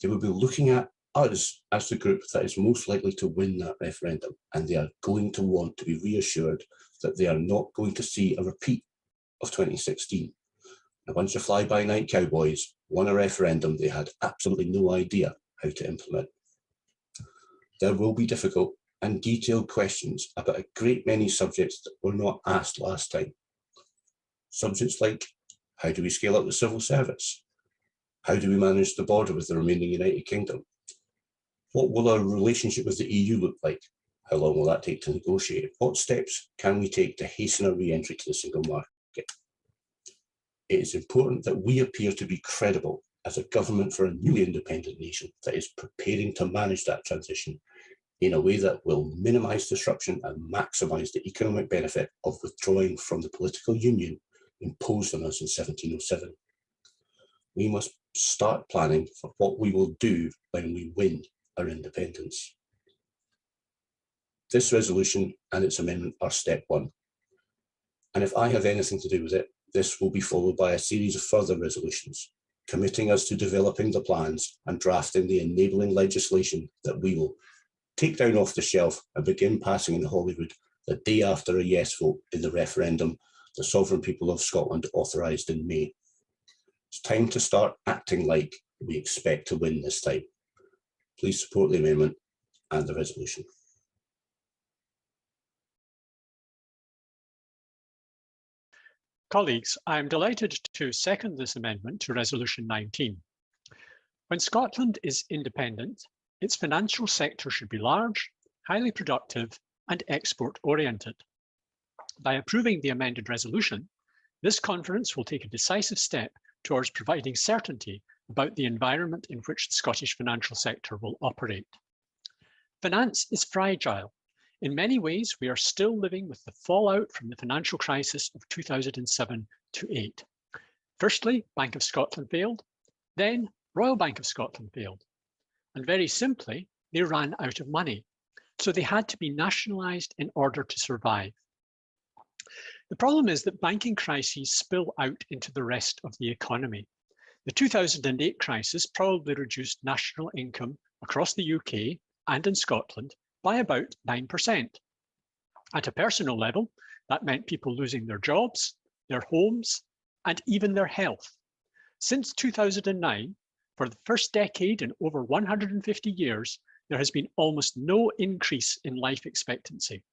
They will be looking at us as the group that is most likely to win that referendum, and they are going to want to be reassured that they are not going to see a repeat of 2016. A bunch of fly-by-night cowboys won a referendum they had absolutely no idea how to implement. There will be difficult and detailed questions about a great many subjects that were not asked last time. Subjects like, how do we scale up the civil service? How do we manage the border with the remaining United Kingdom? What will our relationship with the EU look like? How long will that take to negotiate? What steps can we take to hasten our re-entry to the single market? It is important that we appear to be credible as a government for a newly independent nation that is preparing to manage that transition in a way that will minimise disruption and maximise the economic benefit of withdrawing from the political union imposed on us in 1707. We must start planning for what we will do when we win our independence. This resolution and its amendment are step one. And if I have anything to do with it, this will be followed by a series of further resolutions, committing us to developing the plans and drafting the enabling legislation that we will take down off the shelf and begin passing in Holyrood the day after a yes vote in the referendum the sovereign people of Scotland authorised in May. It's time to start acting like we expect to win this time. Please support the amendment and the resolution. Colleagues, I am delighted to second this amendment to Resolution 19. When Scotland is independent, its financial sector should be large, highly productive, and export-oriented. By approving the amended resolution, this conference will take a decisive step towards providing certainty about the environment in which the Scottish financial sector will operate. Finance is fragile. In many ways, we are still living with the fallout from the financial crisis of 2007 to 8. Firstly, Bank of Scotland failed, then Royal Bank of Scotland failed. And very simply, they ran out of money. So they had to be nationalised in order to survive. The problem is that banking crises spill out into the rest of the economy. The 2008 crisis probably reduced national income across the UK and in Scotland by about 9%. At a personal level, that meant people losing their jobs, their homes, and even their health. Since 2009, for the first decade in over 150 years, there has been almost no increase in life expectancy.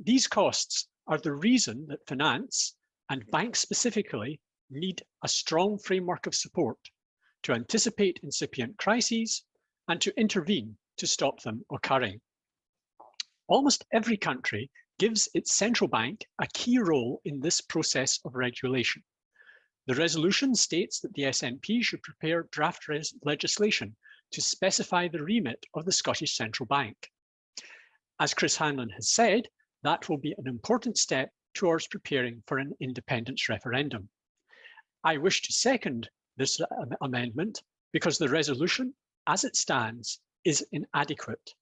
These costs are the reason that finance, and banks specifically, need a strong framework of support to anticipate incipient crises and to intervene to stop them occurring. Almost every country gives its central bank a key role in this process of regulation. The resolution states that the SNP should prepare draft legislation to specify the remit of the Scottish Central Bank. As Chris Hanlon has said, that will be an important step towards preparing for an independence referendum. I wish to second this amendment because the resolution, as it stands, is inadequate.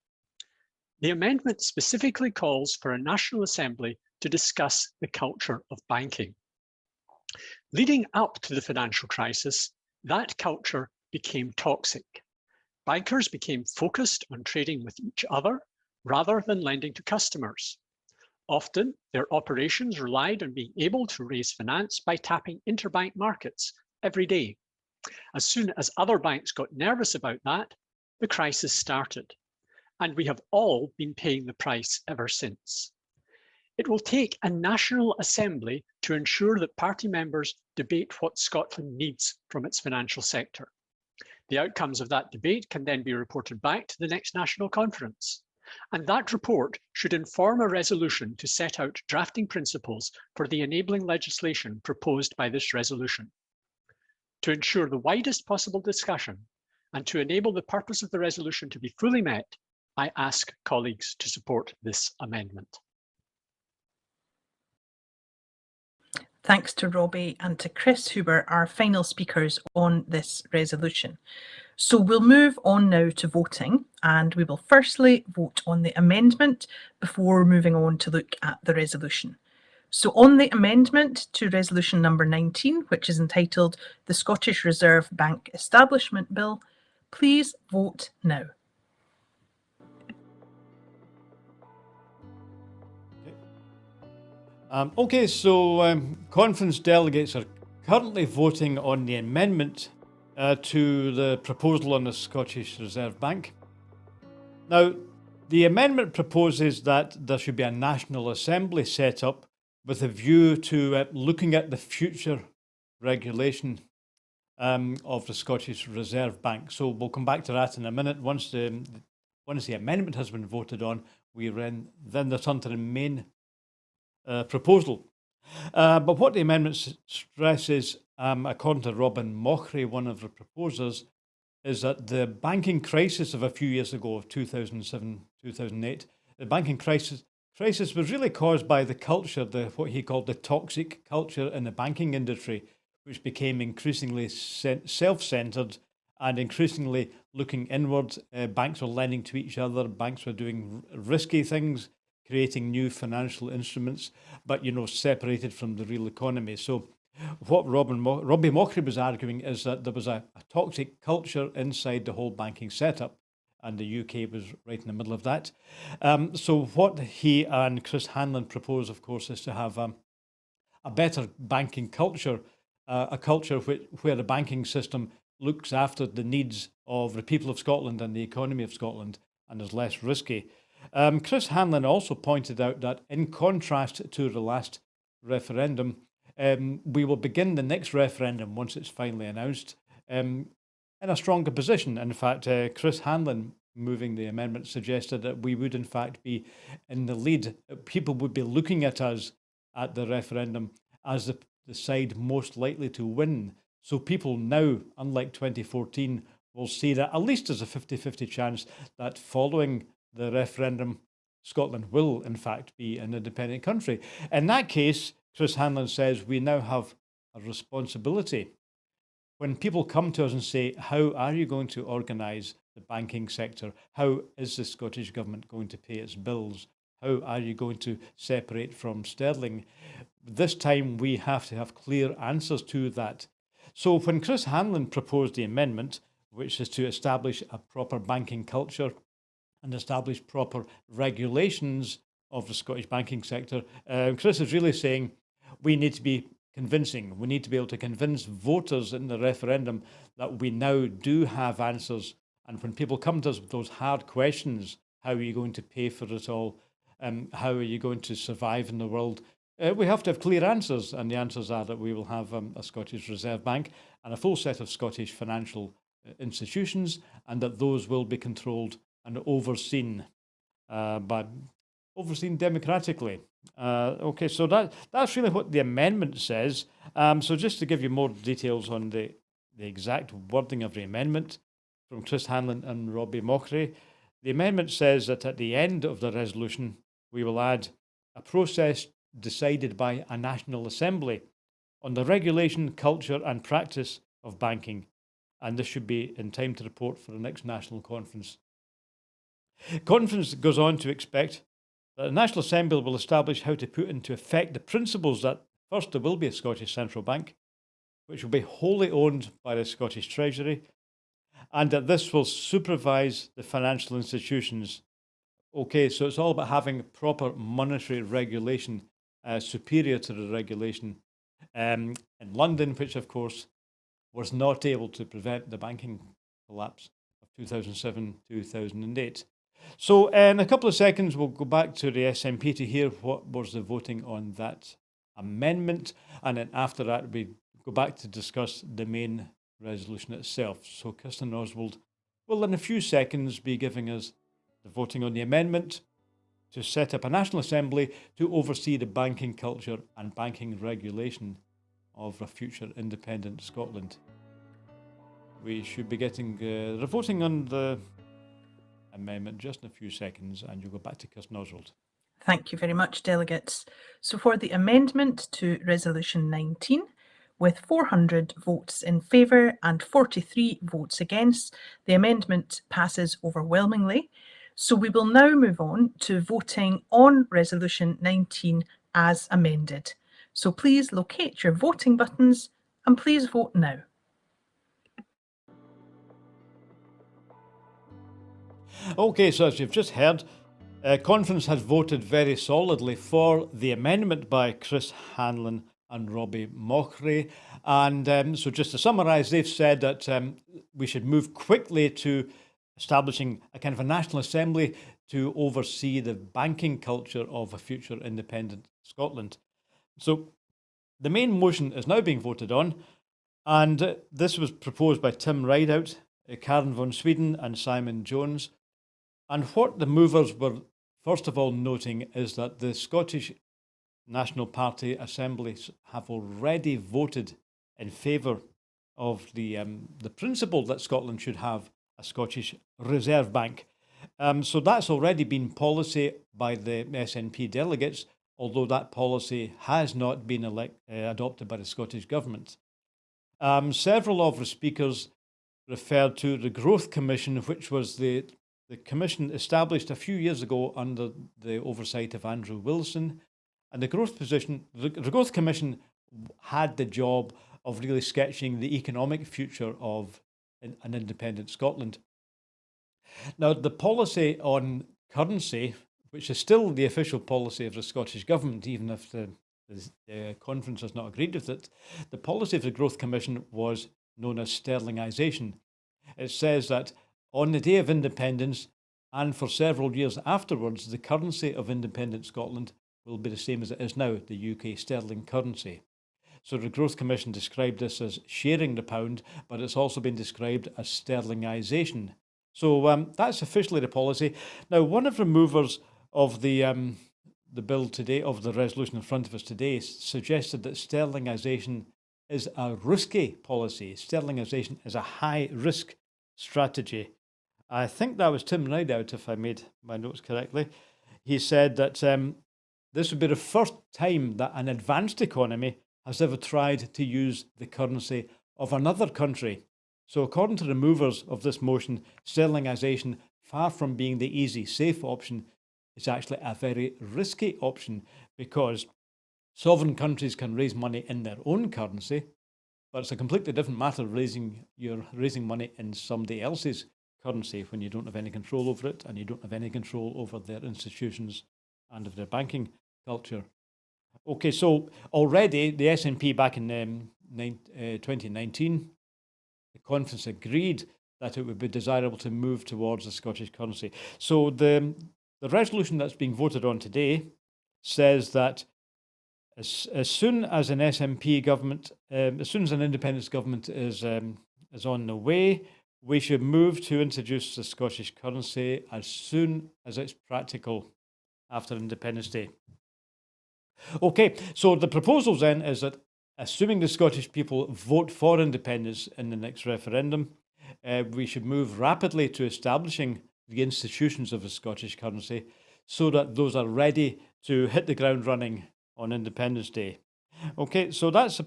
The amendment specifically calls for a National Assembly to discuss the culture of banking. Leading up to the financial crisis, that culture became toxic. Bankers became focused on trading with each other rather than lending to customers. Often, their operations relied on being able to raise finance by tapping interbank markets every day. As soon as other banks got nervous about that, the crisis started, and we have all been paying the price ever since. It will take a National Assembly to ensure that party members debate what Scotland needs from its financial sector. The outcomes of that debate can then be reported back to the next National Conference. And that report should inform a resolution to set out drafting principles for the enabling legislation proposed by this resolution. To ensure the widest possible discussion and to enable the purpose of the resolution to be fully met, I ask colleagues to support this amendment. Thanks to Robbie and to Chris, who were our final speakers on this resolution. So we'll move on now to voting, and we will firstly vote on the amendment before moving on to look at the resolution. So on the amendment to resolution number 19, which is entitled the Scottish Reserve Bank Establishment Bill, please vote now. Conference delegates are currently voting on the amendment to the proposal on the Scottish Reserve Bank. Now, the amendment proposes that there should be a National Assembly set up with a view to looking at the future regulation of the Scottish Reserve Bank. So we'll come back to that in a minute. Once the amendment has been voted on, we then return to the main proposal. But what the amendment stresses, according to Robin Mockery, one of the proposers, is that the banking crisis of a few years ago, of 2007, 2008, the banking crisis was really caused by the culture, what he called the toxic culture in the banking industry, which became increasingly self-centered and increasingly looking inward. Banks were lending to each other. Banks were doing risky things, creating new financial instruments, but separated from the real economy. So what Robbie Mockery was arguing is that there was a toxic culture inside the whole banking setup, and the UK was right in the middle of that. So what he and Chris Hanlon propose, of course, is to have a better banking culture, a culture where the banking system looks after the needs of the people of Scotland and the economy of Scotland and is less risky. Chris Hanlon also pointed out that in contrast to the last referendum, we will begin the next referendum once it's finally announced in a stronger position. In fact, Chris Hanlon, moving the amendment, suggested that we would in fact be in the lead. People would be looking at us at the referendum as the side most likely to win. So people now, unlike 2014, will see that at least there's a 50-50 chance that following the referendum, Scotland will in fact be an independent country. In that case, Chris Hanlon says we now have a responsibility. When people come to us and say, how are you going to organise the banking sector? How is the Scottish Government going to pay its bills? How are you going to separate from sterling? This time we have to have clear answers to that. So when Chris Hanlon proposed the amendment, which is to establish a proper banking culture and establish proper regulations of the Scottish banking sector, Chris is really saying we need to be convincing. We need to be able to convince voters in the referendum that we now do have answers. And when people come to us with those hard questions, how are you going to pay for it all? How are you going to survive in the world? We have to have clear answers, and the answers are that we will have a Scottish Reserve Bank and a full set of Scottish financial institutions, and that those will be controlled and overseen democratically. Okay, so that's really what the amendment says. So just to give you more details on the exact wording of the amendment from Chris Hanlon and Robbie Mockery, the amendment says that at the end of the resolution, we will add a process decided by a National Assembly on the regulation, culture and practice of banking, and this should be in time to report for the next National Conference. Conference goes on to expect that the National Assembly will establish how to put into effect the principles that first there will be a Scottish Central Bank, which will be wholly owned by the Scottish Treasury, and that this will supervise the financial institutions. Okay, so it's all about having proper monetary regulation, superior to the regulation in London, which of course was not able to prevent the banking collapse of 2007-2008. So in a couple of seconds, we'll go back to the SNP to hear what was the voting on that amendment. And then after that, we go back to discuss the main resolution itself. So Kirsten Oswald will in a few seconds be giving us the voting on the amendment to set up a National Assembly to oversee the banking culture and banking regulation of a future independent Scotland. We should be getting the voting on the amendment just in a few seconds, and you'll go back to Kirsten Oswald. Thank you very much, delegates. So for the amendment to Resolution 19, with 400 votes in favour and 43 votes against, the amendment passes overwhelmingly. So we will now move on to voting on Resolution 19 as amended. So please locate your voting buttons and please vote now. Okay, so as you've just heard, Conference has voted very solidly for the amendment by Chris Hanlon and Robbie Mockery. And so just to summarise, they've said that we should move quickly to establishing a kind of a National Assembly to oversee the banking culture of a future independent Scotland. So the main motion is now being voted on, and this was proposed by Tim Rideout, Karen von Sweden and Simon Jones. And what the movers were first of all noting is that the Scottish National Party assemblies have already voted in favour of the principle that Scotland should have a Scottish Reserve Bank. So that's already been policy by the SNP delegates, although that policy has not been adopted by the Scottish Government. Several of the speakers referred to the Growth Commission, which was the commission established a few years ago under the oversight of Andrew Wilson. And the Growth Commission had the job of really sketching the economic future of an independent Scotland. Now, the policy on currency, which is still the official policy of the Scottish Government, even if the conference has not agreed with it, the policy of the Growth Commission was known as sterlingisation. It says that on the day of independence and for several years afterwards, the currency of independent Scotland will be the same as it is now, the UK sterling currency. So the Growth Commission described this as sharing the pound, but it's also been described as sterlingisation. So that's officially the policy. Now, one of the movers of the bill today, of the resolution in front of us today, suggested that sterlingisation is a risky policy. Sterlingisation is a high-risk strategy. I think that was Tim Rideout, if I made my notes correctly. He said that this would be the first time that an advanced economy has ever tried to use the currency of another country. So according to the movers of this motion, sterlingisation, far from being the easy, safe option, is actually a very risky option, because sovereign countries can raise money in their own currency, but it's a completely different matter raising money in somebody else's currency when you don't have any control over it and you don't have any control over their institutions and of their banking culture. Okay, so already the SNP back in 2019, the conference agreed that it would be desirable to move towards the Scottish currency. So the resolution that's being voted on today says that as soon as an SNP government, as soon as an independence government is on the way, we should move to introduce the Scottish currency as soon as it's practical after Independence Day. Okay, so the proposal then is that, assuming the Scottish people vote for independence in the next referendum, we should move rapidly to establishing the institutions of the Scottish currency so that those are ready to hit the ground running on Independence Day. Okay, so that's the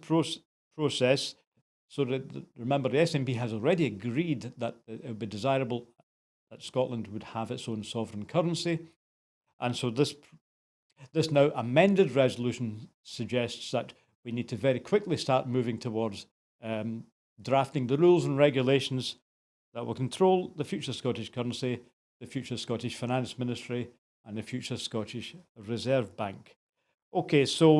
process. So that, remember, the SNP has already agreed that it would be desirable that Scotland would have its own sovereign currency. And so this now amended resolution suggests that we need to very quickly start moving towards drafting the rules and regulations that will control the future Scottish currency, the future Scottish Finance Ministry, and the future Scottish Reserve Bank. Okay, so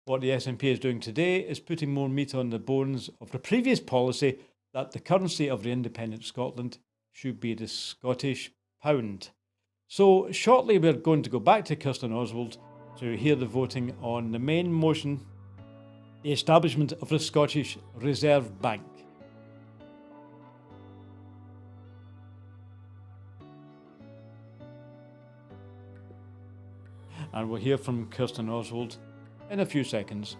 what the SNP is doing today is putting more meat on the bones of the previous policy that the currency of the independent Scotland should be the Scottish pound. So shortly we're going to go back to Kirsten Oswald to hear the voting on the main motion, the establishment of the Scottish Reserve Bank. And we'll hear from Kirsten Oswald in a few seconds.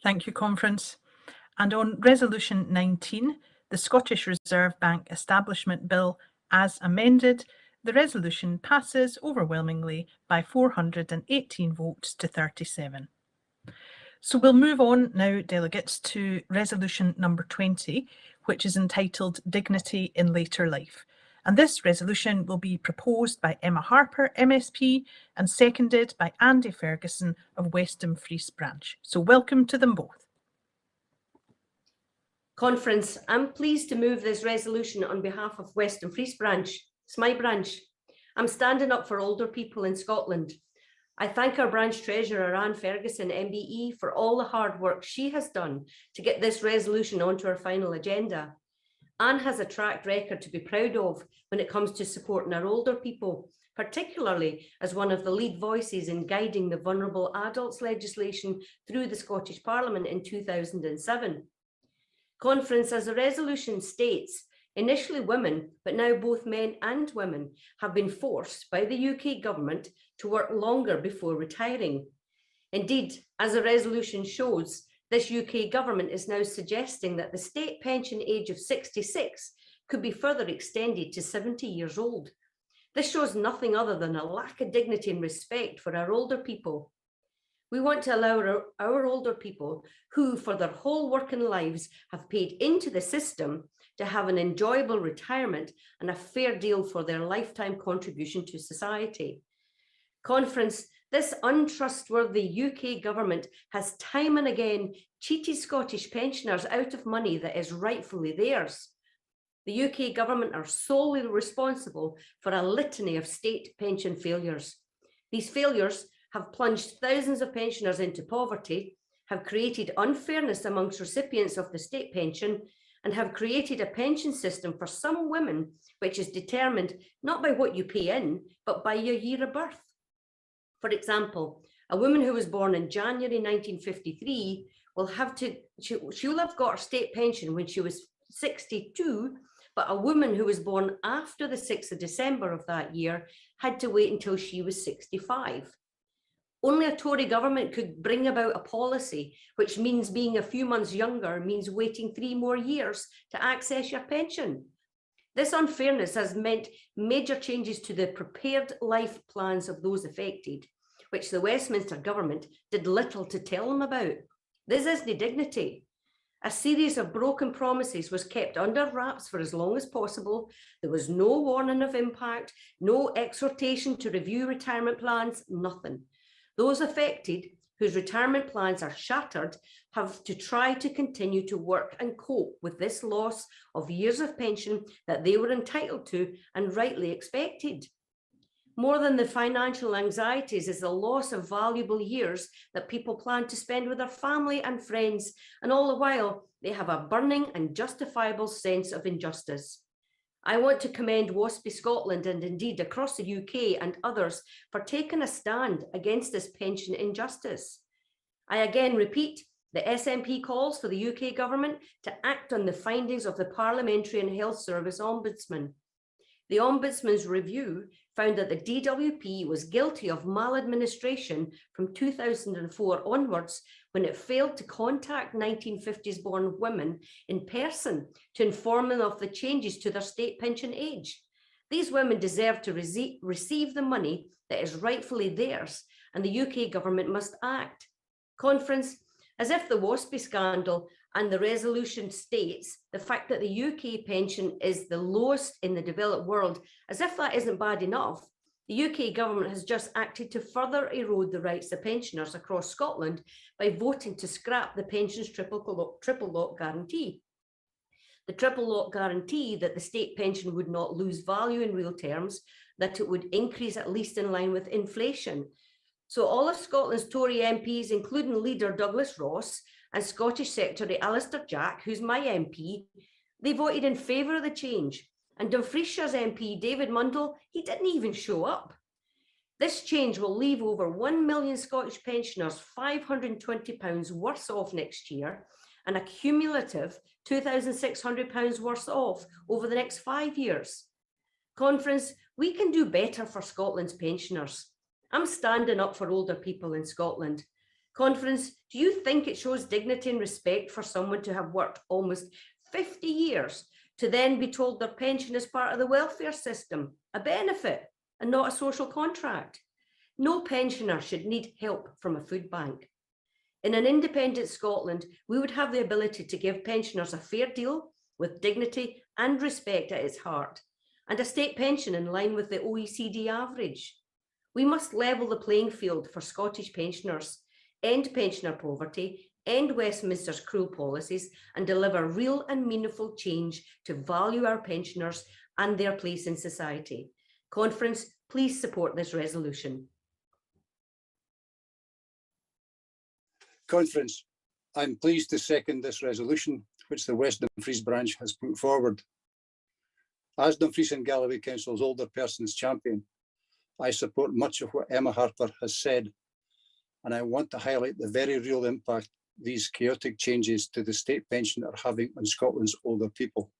Thank you, Conference. And on Resolution 19, the Scottish Reserve Bank Establishment Bill, as amended, the resolution passes overwhelmingly by 418 votes to 37. So we'll move on now, delegates, to resolution number 20, which is entitled Dignity in Later Life. And this resolution will be proposed by Emma Harper, MSP, and seconded by Andy Ferguson of West Dumfries Branch. So welcome to them both. Conference, I'm pleased to move this resolution on behalf of West Dumfries Branch. It's my branch. I'm standing up for older people in Scotland. I thank our branch treasurer, Anne Ferguson, MBE, for all the hard work she has done to get this resolution onto our final agenda. Anne has a track record to be proud of when it comes to supporting our older people, particularly as one of the lead voices in guiding the vulnerable adults legislation through the Scottish Parliament in 2007. Conference, as the resolution states, Initially women, but now both men and women have been forced by the UK government to work longer before retiring. Indeed, as the resolution shows, this UK government is now suggesting that the state pension age of 66 could be further extended to 70 years old. This shows nothing other than a lack of dignity and respect for our older people. We want to allow our older people who, for their whole working lives, have paid into the system to have an enjoyable retirement and a fair deal for their lifetime contribution to society. Conference, this untrustworthy UK government has time and again cheated Scottish pensioners out of money that is rightfully theirs. The UK government are solely responsible for a litany of state pension failures. These failures have plunged thousands of pensioners into poverty, have created unfairness amongst recipients of the state pension, and have created a pension system for some women which is determined not by what you pay in, but by your year of birth. For example, a woman who was born in January 1953 she'll have got her state pension when she was 62, but a woman who was born after the 6th of December of that year had to wait until she was 65. Only a Tory government could bring about a policy which means being a few months younger means waiting 3 more years to access your pension. This unfairness has meant major changes to the prepared life plans of those affected, which the Westminster government did little to tell them about. This isn't dignity. A series of broken promises was kept under wraps for as long as possible. There was no warning of impact, no exhortation to review retirement plans, nothing. Those affected whose retirement plans are shattered have to try to continue to work and cope with this loss of years of pension that they were entitled to and rightly expected. More than the financial anxieties is the loss of valuable years that people plan to spend with their family and friends, and all the while they have a burning and justifiable sense of injustice. I want to commend WASPI Scotland and indeed across the UK and others for taking a stand against this pension injustice. I again repeat, the SNP calls for the UK government to act on the findings of the Parliamentary and Health Service Ombudsman. The Ombudsman's review found that the DWP was guilty of maladministration from 2004 onwards when it failed to contact 1950s born women in person to inform them of the changes to their state pension age. These women deserve to receive the money that is rightfully theirs, and the UK government must act. Conference, as if the WASPI scandal and the resolution states the fact that the UK pension is the lowest in the developed world, as if that isn't bad enough, the UK government has just acted to further erode the rights of pensioners across Scotland by voting to scrap the pension's triple lock guarantee. The triple lock guarantee that the state pension would not lose value in real terms, that it would increase at least in line with inflation. So all of Scotland's Tory MPs, including leader Douglas Ross and Scottish Secretary Alistair Jack, who's my MP, they voted in favour of the change. And Dumfriesshire MP David Mundell, he didn't even show up. This change will leave over 1 million Scottish pensioners £520 worse off next year and a cumulative £2,600 worse off over the next 5 years. Conference, we can do better for Scotland's pensioners. I'm standing up for older people in Scotland. Conference, do you think it shows dignity and respect for someone to have worked almost 50 years to then be told their pension is part of the welfare system, a benefit and not a social contract? No pensioner should need help from a food bank. In an independent Scotland, we would have the ability to give pensioners a fair deal with dignity and respect at its heart, and a state pension in line with the OECD average. We must level the playing field for Scottish pensioners, end pensioner poverty, end Westminster's cruel policies, and deliver real and meaningful change to value our pensioners and their place in society. Conference, please support this resolution. Conference, I'm pleased to second this resolution, which the West Dumfries branch has put forward. As Dumfries and Galloway Council's older persons champion, I support much of what Emma Harper has said, and I want to highlight the very real impact these chaotic changes to the state pension are having on Scotland's older people.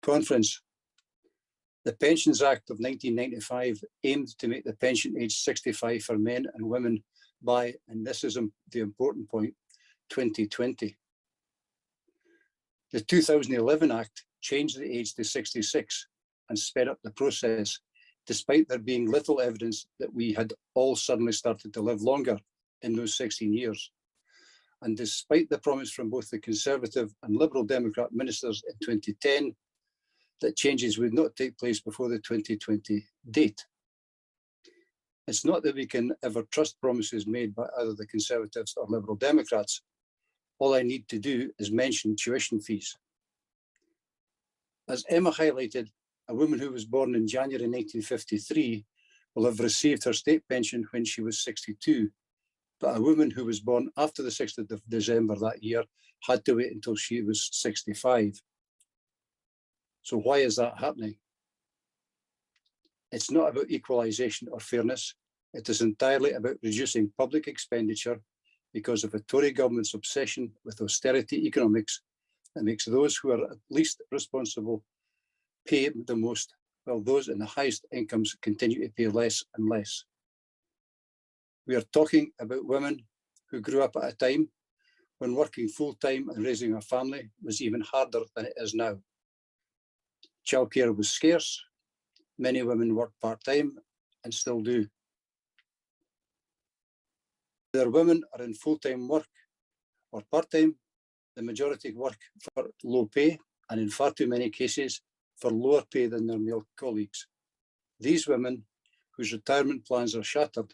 Conference. The Pensions Act of 1995 aimed to make the pension age 65 for men and women by, and this is the important point, 2020. The 2011 Act changed the age to 66 and sped up the process, despite there being little evidence that we had all suddenly started to live longer in those 16 years. And despite the promise from both the Conservative and Liberal Democrat ministers in 2010 that changes would not take place before the 2020 date. It's not that we can ever trust promises made by either the Conservatives or Liberal Democrats. All I need to do is mention tuition fees. As Emma highlighted, a woman who was born in January 1953 will have received her state pension when she was 62, but a woman who was born after the 6th of December that year had to wait until she was 65. So why is that happening? It's not about equalisation or fairness. It is entirely about reducing public expenditure because of a Tory government's obsession with austerity economics that makes those who are at least responsible pay the most, while those in the highest incomes continue to pay less and less. We are talking about women who grew up at a time when working full-time and raising a family was even harder than it is now. Childcare was scarce. Many women worked part-time and still do. Whether women are in full-time work or part-time, the majority work for low pay and in far too many cases for lower pay than their male colleagues. These women, whose retirement plans are shattered,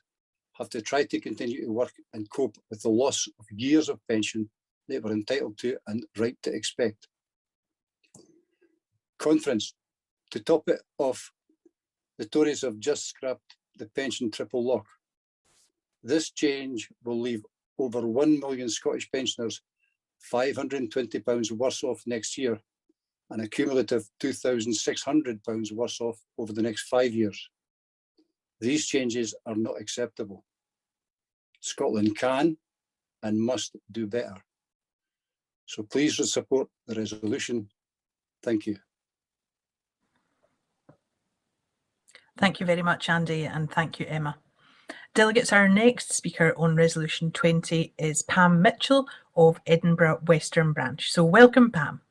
have to try to continue to work and cope with the loss of years of pension they were entitled to and right to expect. Conference. To top it off, the Tories have just scrapped the pension triple lock. This change will leave over 1 million Scottish pensioners £520 worse off next year and a cumulative £2,600 worse off over the next 5 years. These changes are not acceptable. Scotland can and must do better. So please support the resolution. Thank you. Thank you very much, Andy, and thank you, Emma. Delegates, our next speaker on Resolution 20 is Pam Mitchell of Edinburgh Western Branch. So welcome, Pam.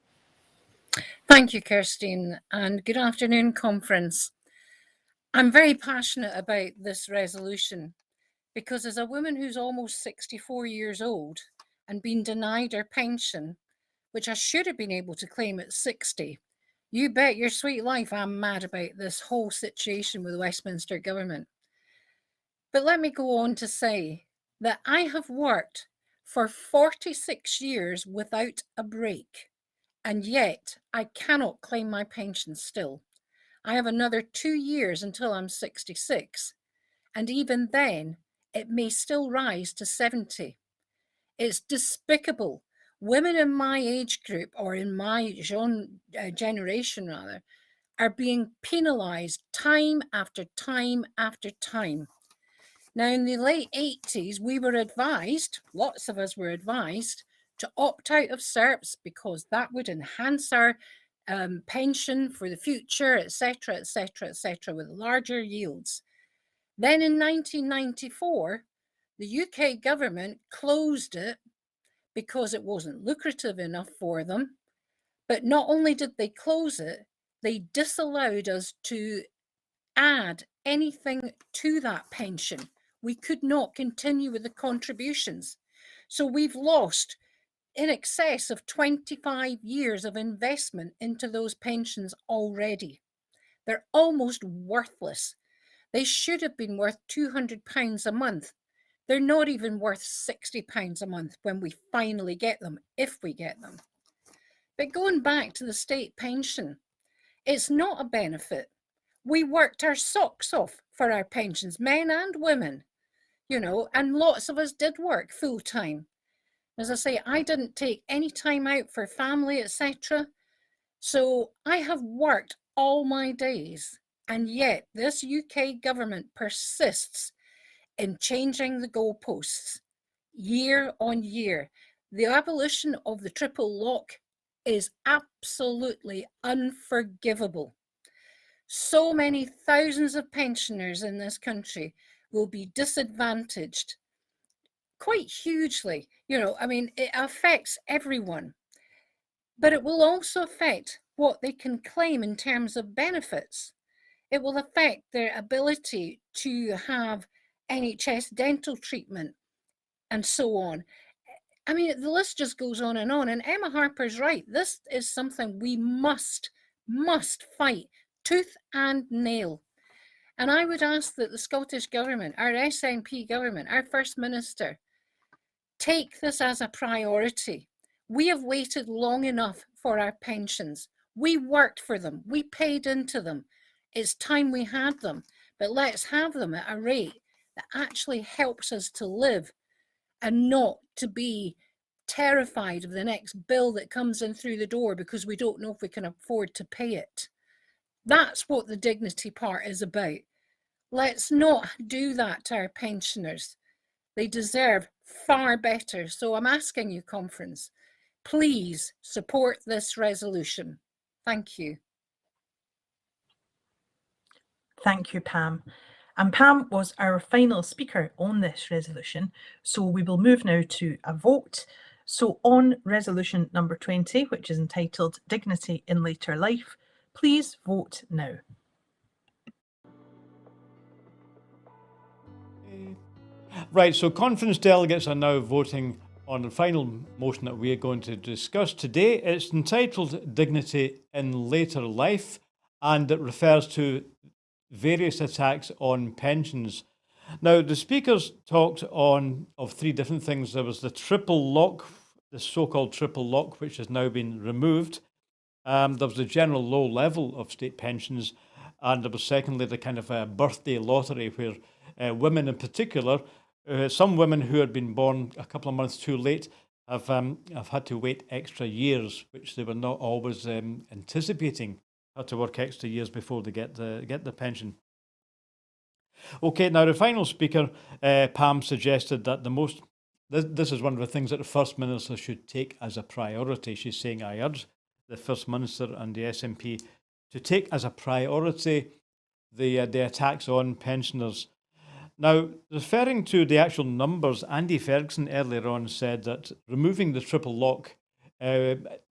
Thank you, Kirstine, and good afternoon, Conference. I'm very passionate about this resolution because as a woman who's almost 64 years old and been denied her pension, which I should have been able to claim at 60, you bet your sweet life I'm mad about this whole situation with the Westminster government. But let me go on to say that I have worked for 46 years without a break, and yet I cannot claim my pension still. I have another 2 years until I'm 66, and even then, it may still rise to 70. It's despicable. Women in my age group, or in my generation rather, are being penalised time after time after time. Now, in the late 80s, we were advised, lots of us were advised, to opt out of SERPs because that would enhance our pension for the future, etc., etc., etc., with larger yields. Then in 1994, the UK government closed it because it wasn't lucrative enough for them. But not only did they close it, they disallowed us to add anything to that pension. We could not continue with the contributions. So we've lost in excess of 25 years of investment into those pensions already. They're almost worthless. They should have been worth £200 a month. They're not even worth £60 a month when we finally get them, if we get them. But going back to the state pension, it's not a benefit. We worked our socks off for our pensions, men and women, you know, and lots of us did work full time. As I say, I didn't take any time out for family, etc. So I have worked all my days, and yet this UK government persists in changing the goalposts year on year. The abolition of the triple lock is absolutely unforgivable. So many thousands of pensioners in this country will be disadvantaged quite hugely. It affects everyone, but it will also affect what they can claim in terms of benefits. It will affect their ability to have NHS dental treatment and so on. The list just goes on. And Emma Harper's right. This is something we must fight tooth and nail. And I would ask that the Scottish Government, our SNP government, our First Minister, take this as a priority. We have waited long enough for our pensions. We worked for them. We paid into them. It's time we had them. But let's have them at a rate that actually helps us to live and not to be terrified of the next bill that comes in through the door because we don't know if we can afford to pay it. That's what the dignity part is about. Let's not do that to our pensioners. They deserve far better. So I'm asking you, conference, please support this resolution. Thank you. Thank you, Pam. And Pam was our final speaker on this resolution. So we will move now to a vote. So on resolution number 20, which is entitled Dignity in Later Life, please vote now. Right, so conference delegates are now voting on the final motion that we are going to discuss today. It's entitled Dignity in Later Life, and it refers to various attacks on pensions. Now, the speakers talked of three different things. There was the triple lock, the so-called triple lock, which has now been removed. There was the general low level of state pensions, and there was secondly the kind of a birthday lottery where women in particular, some women who had been born a couple of months too late have had to wait extra years, which they were not always anticipating. Had to work extra years before they get the pension. Okay, now the final speaker, Pam, suggested that this is one of the things that the First Minister should take as a priority. She's saying, I urge the First Minister and the SNP to take as a priority the attacks on pensioners. Now, referring to the actual numbers, Andy Ferguson earlier on said that removing the triple lock,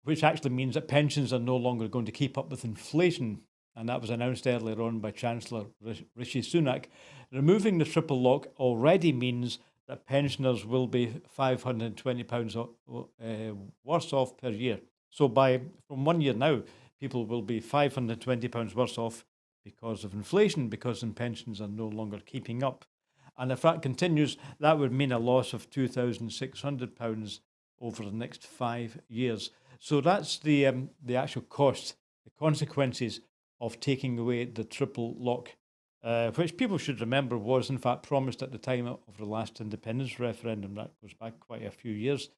which actually means that pensions are no longer going to keep up with inflation, and that was announced earlier on by Chancellor Rishi Sunak. Removing the triple lock already means that pensioners will be £520 worse off per year. So from 1 year now, people will be £520 worse off because of inflation, because their pensions are no longer keeping up. And if that continues, that would mean a loss of £2,600 over the next 5 years. So that's the actual cost, the consequences of taking away the triple lock, which people should remember was in fact promised at the time of the last independence referendum. That goes back quite a few years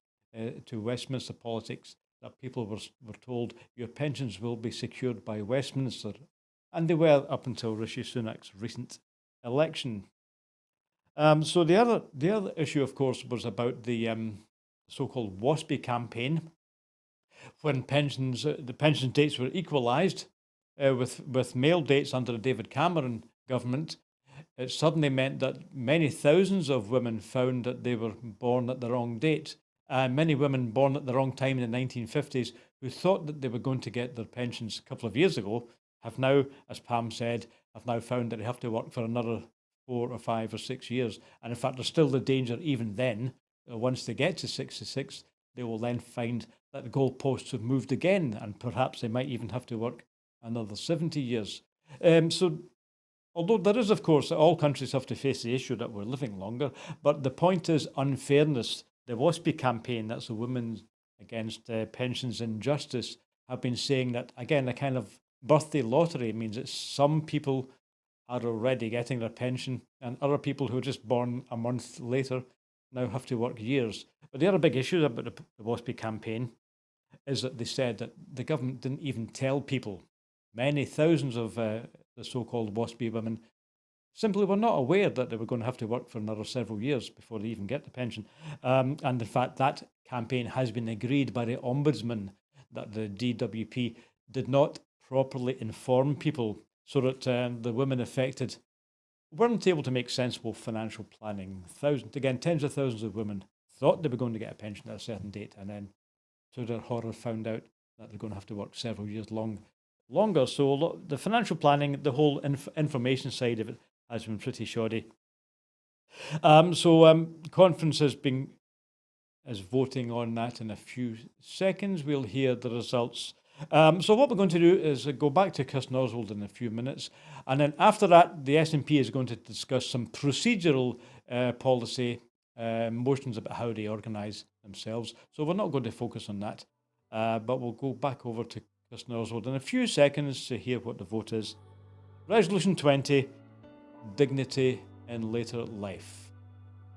to Westminster politics, that people were told your pensions will be secured by Westminster. And they were up until Rishi Sunak's recent election. So the other issue, of course, was about the so-called WASPI campaign, when the pension dates were equalised with male dates under the David Cameron government. It suddenly meant that many thousands of women found that they were born at the wrong date. Many women born at the wrong time in the 1950s who thought that they were going to get their pensions a couple of years ago have now, as Pam said, found that they have to work for another 4 or 5 or 6 years. And in fact, there's still the danger even then, once they get to 66, they will then find that the goalposts have moved again, and perhaps they might even have to work another 70 years. So although there is, of course, all countries have to face the issue that we're living longer, but the point is unfairness. The WASPI campaign, that's the Women Against Pensions Injustice, have been saying that, again, a kind of birthday lottery means that some people are already getting their pension and other people who are just born a month later now have to work years. But the other big issue about the WASPI campaign is that they said that the government didn't even tell people. Many thousands of the so-called WASPI women simply were not aware that they were going to have to work for another several years before they even get the pension. And in fact, that campaign has been agreed by the Ombudsman, that the DWP did not properly inform people so that the women affected weren't able to make sensible financial planning. Tens of thousands of women thought they were going to get a pension at a certain date, and then to their horror found out that they're going to have to work several years longer. So the financial planning, the whole information side of it has been pretty shoddy. Conference is voting on that in a few seconds. We'll hear the results. So what we're going to do is go back to Kirsten Oswald in a few minutes, and then after that, the SNP is going to discuss some procedural policy motions about how they organise themselves. So we're not going to focus on that, but we'll go back over to Kirsten Oswald in a few seconds to hear what the vote is. Resolution 20, dignity in later life.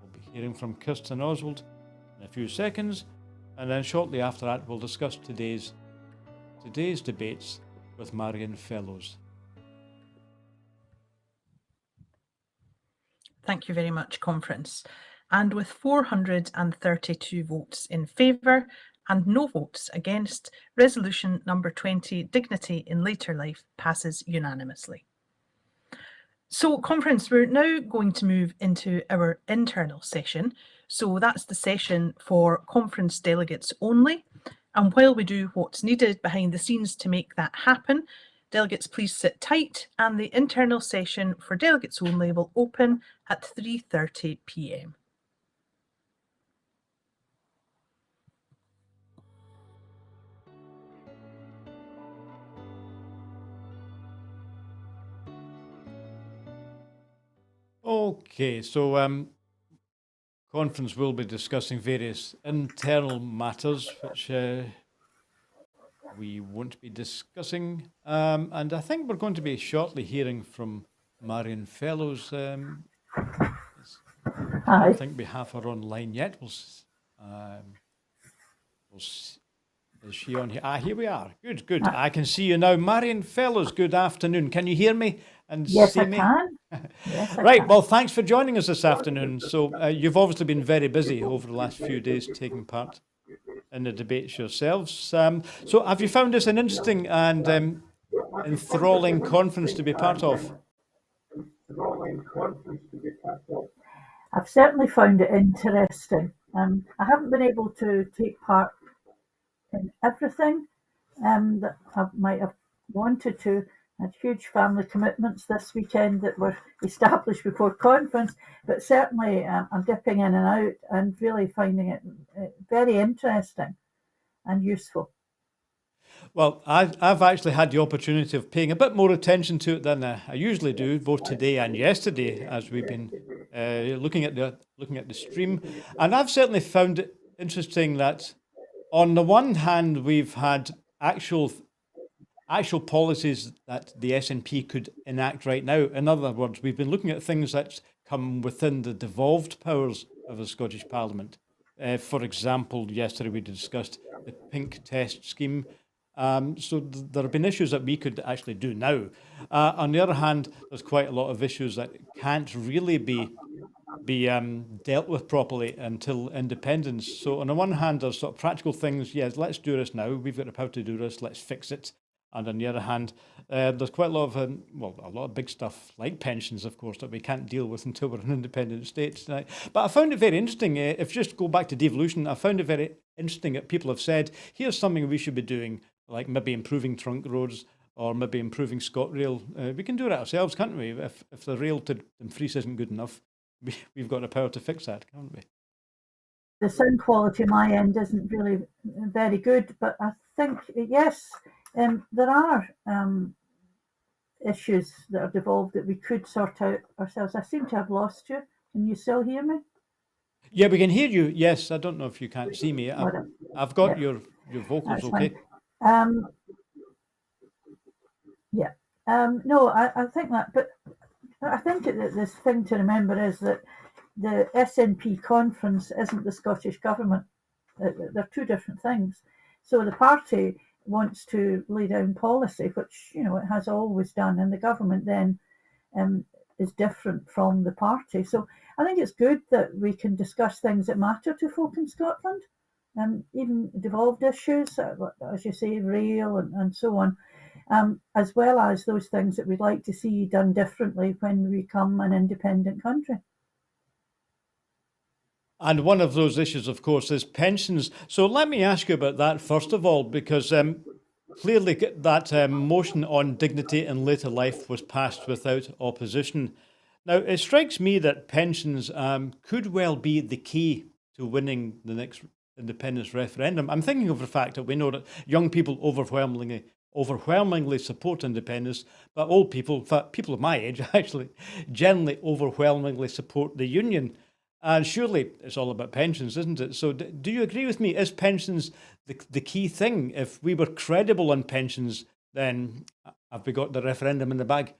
We'll be hearing from Kirsten Oswald in a few seconds, and then shortly after that, we'll discuss today's debates with Marion Fellows. Thank you very much, Conference. And with 432 votes in favour and no votes against, resolution number 20, dignity in later life, passes unanimously. So, Conference, we're now going to move into our internal session. So that's the session for conference delegates only. And while we do what's needed behind the scenes to make that happen, delegates, please sit tight, and the internal session for delegates only will open at 3:30 p.m. Okay, so conference will be discussing various internal matters which we won't be discussing, and I think we're going to be shortly hearing from Marion Fellows. I don't think we have her online yet. Is she on here? Here we are. Good. I can see you now. Marion Fellows, good afternoon. Can you hear me and see me? Yes, I Right, can. well, thanks for joining us this afternoon. So you've obviously been very busy over the last few days taking part in the debates yourselves. So have you found this an interesting and enthralling conference to be part of? I've certainly found it interesting. I haven't been able to take part in everything that I might have wanted to. I had huge family commitments this weekend that were established before conference, but certainly I'm dipping in and out and really finding it very interesting and useful. Well, I've actually had the opportunity of paying a bit more attention to it than I usually do, both today and yesterday, as we've been looking at the stream, and I've certainly found it interesting that, on the one hand, we've had actual policies that the SNP could enact right now. In other words, we've been looking at things that come within the devolved powers of the Scottish Parliament. For example, yesterday we discussed the pink test scheme. So there have been issues that we could actually do now. On the other hand, there's quite a lot of issues that can't really be dealt with properly until independence. So on the one hand, there's sort of practical things. Yes, let's do this now. We've got the power to do this. Let's fix it. And on the other hand, there's quite a lot of a lot of big stuff like pensions, of course, that we can't deal with until we're an independent state. But I found it very interesting. If you just go back to devolution, I found it very interesting that people have said, here's something we should be doing, like maybe improving trunk roads or maybe improving ScotRail. We can do it ourselves, can't we? If the rail to Dumfries isn't good enough, we've got the power to fix that, can't we? The sound quality on my end isn't really very good, but I think, yes, there are issues that are devolved that we could sort out ourselves. I seem to have lost you. Can you still hear me? Yeah, we can hear you. Yes, I don't know if you can't see me. I've got your vocals. That's okay. Fine. No, I think that, but I think that this thing to remember is that the SNP Conference isn't the Scottish Government. They're two different things. So the party wants to lay down policy, which, you know, it has always done, and the government then is different from the party. So I think it's good that we can discuss things that matter to folk in Scotland, even devolved issues, as you say, rail and so on, as well as those things that we'd like to see done differently when we become an independent country. And one of those issues, of course, is pensions. So let me ask you about that first of all, because clearly that motion on dignity in later life was passed without opposition. Now, it strikes me that pensions could well be the key to winning the next independence referendum. I'm thinking of the fact that we know that young people overwhelmingly support independence, but old people, in fact, people of my age, actually, generally overwhelmingly support the union. And surely it's all about pensions, isn't it? So do you agree with me? Is pensions the key thing? If we were credible on pensions, then have we got the referendum in the bag?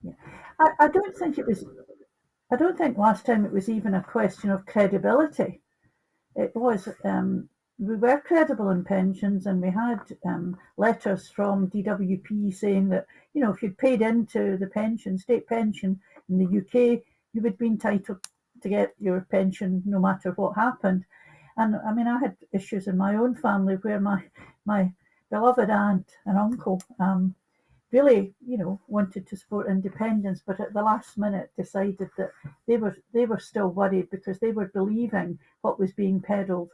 Yeah. I don't think it was. I don't think last time it was even a question of credibility. It was. We were credible in pensions, and we had letters from DWP saying that, you know, if you'd paid into the pension, state pension in the UK, you would be entitled to get your pension no matter what happened. And I mean, I had issues in my own family where my beloved aunt and uncle really, you know, wanted to support independence, but at the last minute decided that they were still worried because they were believing what was being peddled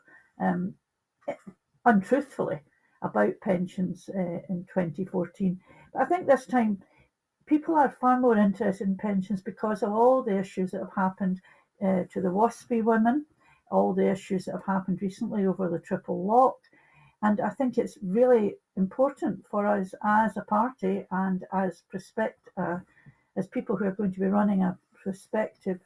untruthfully about pensions in 2014. But I think this time people are far more interested in pensions because of all the issues that have happened to the WASPy women, all the issues that have happened recently over the triple lock. And I think it's really important for us as a party and as people who are going to be running a prospective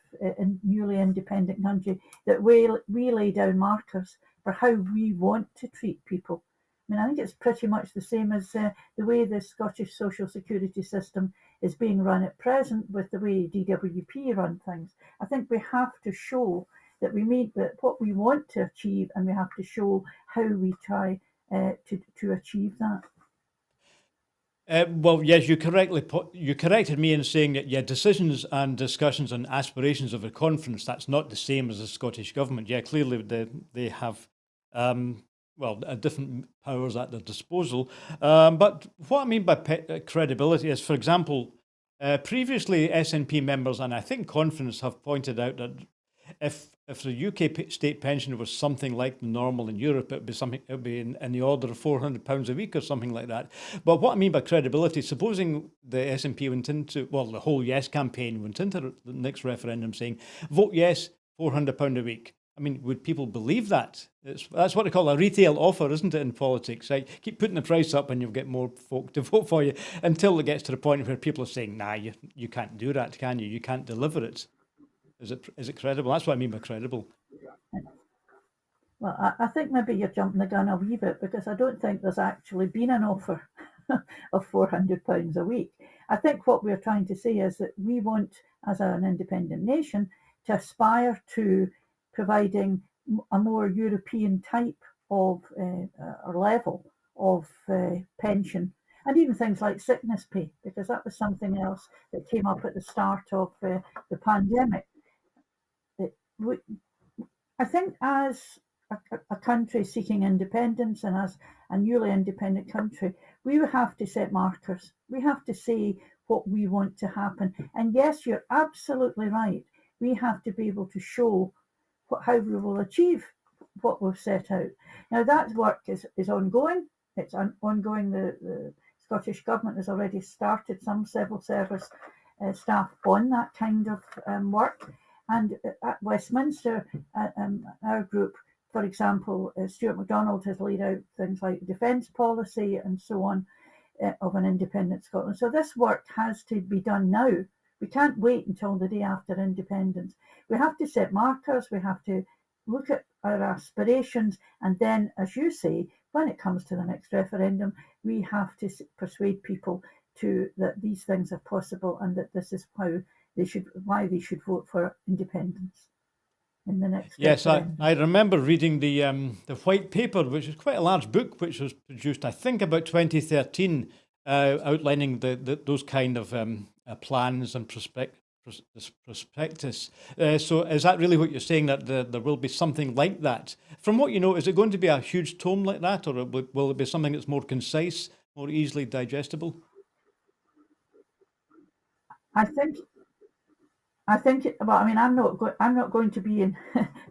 newly independent country that we lay down markers for how we want to treat people. I mean, I think it's pretty much the same as the way the Scottish social security system is being run at present with the way DWP run things. I think we have to show that we mean that what we want to achieve, and we have to show how we try to achieve that. Well, yes, you corrected me in saying that, yeah, decisions and discussions and aspirations of a conference, that's not the same as the Scottish Government. Yeah, clearly they have, different powers at their disposal. But what I mean by credibility is, for example, previously SNP members, and I think conference, have pointed out that if the UK state pension was something like the normal in Europe, it would be in the order of £400 a week or something like that. But what I mean by credibility, supposing the SNP went into, well, the whole Yes campaign went into the next referendum saying, vote yes, £400 a week. I mean, would people believe that? That's what they call a retail offer, isn't it, in politics? Right? Keep putting the price up and you'll get more folk to vote for you until it gets to the point where people are saying, nah, you can't do that, can you? You can't deliver it. Is it credible? That's what I mean by credible. Well, I think maybe you're jumping the gun a wee bit, because I don't think there's actually been an offer of £400 a week. I think what we're trying to say is that we want, as an independent nation, to aspire to providing a more European type of or level of pension, and even things like sickness pay, because that was something else that came up at the start of the pandemic. I think as a country seeking independence and as a newly independent country, we will have to set markers. We have to say what we want to happen. And yes, you're absolutely right. We have to be able to show how we will achieve what we've set out. Now, that work is ongoing. It's ongoing. The Scottish Government has already started some civil service staff on that kind of work. And at Westminster, our group, for example, Stuart MacDonald has laid out things like defence policy and so on of an independent Scotland. So this work has to be done now. We can't wait until the day after independence. We have to set markers. We have to look at our aspirations. And then, as you say, when it comes to the next referendum, we have to persuade people that these things are possible and that this is why they should vote for independence in the next. Yes, I remember reading the white paper, which is quite a large book, which was produced, I think, about 2013, outlining those kind of plans and this prospectus. So is that really what you're saying, that there will be something like that? From what you know, is it going to be a huge tome like that, or will it be something that's more concise, more easily digestible? I think well, I mean, I'm not going to be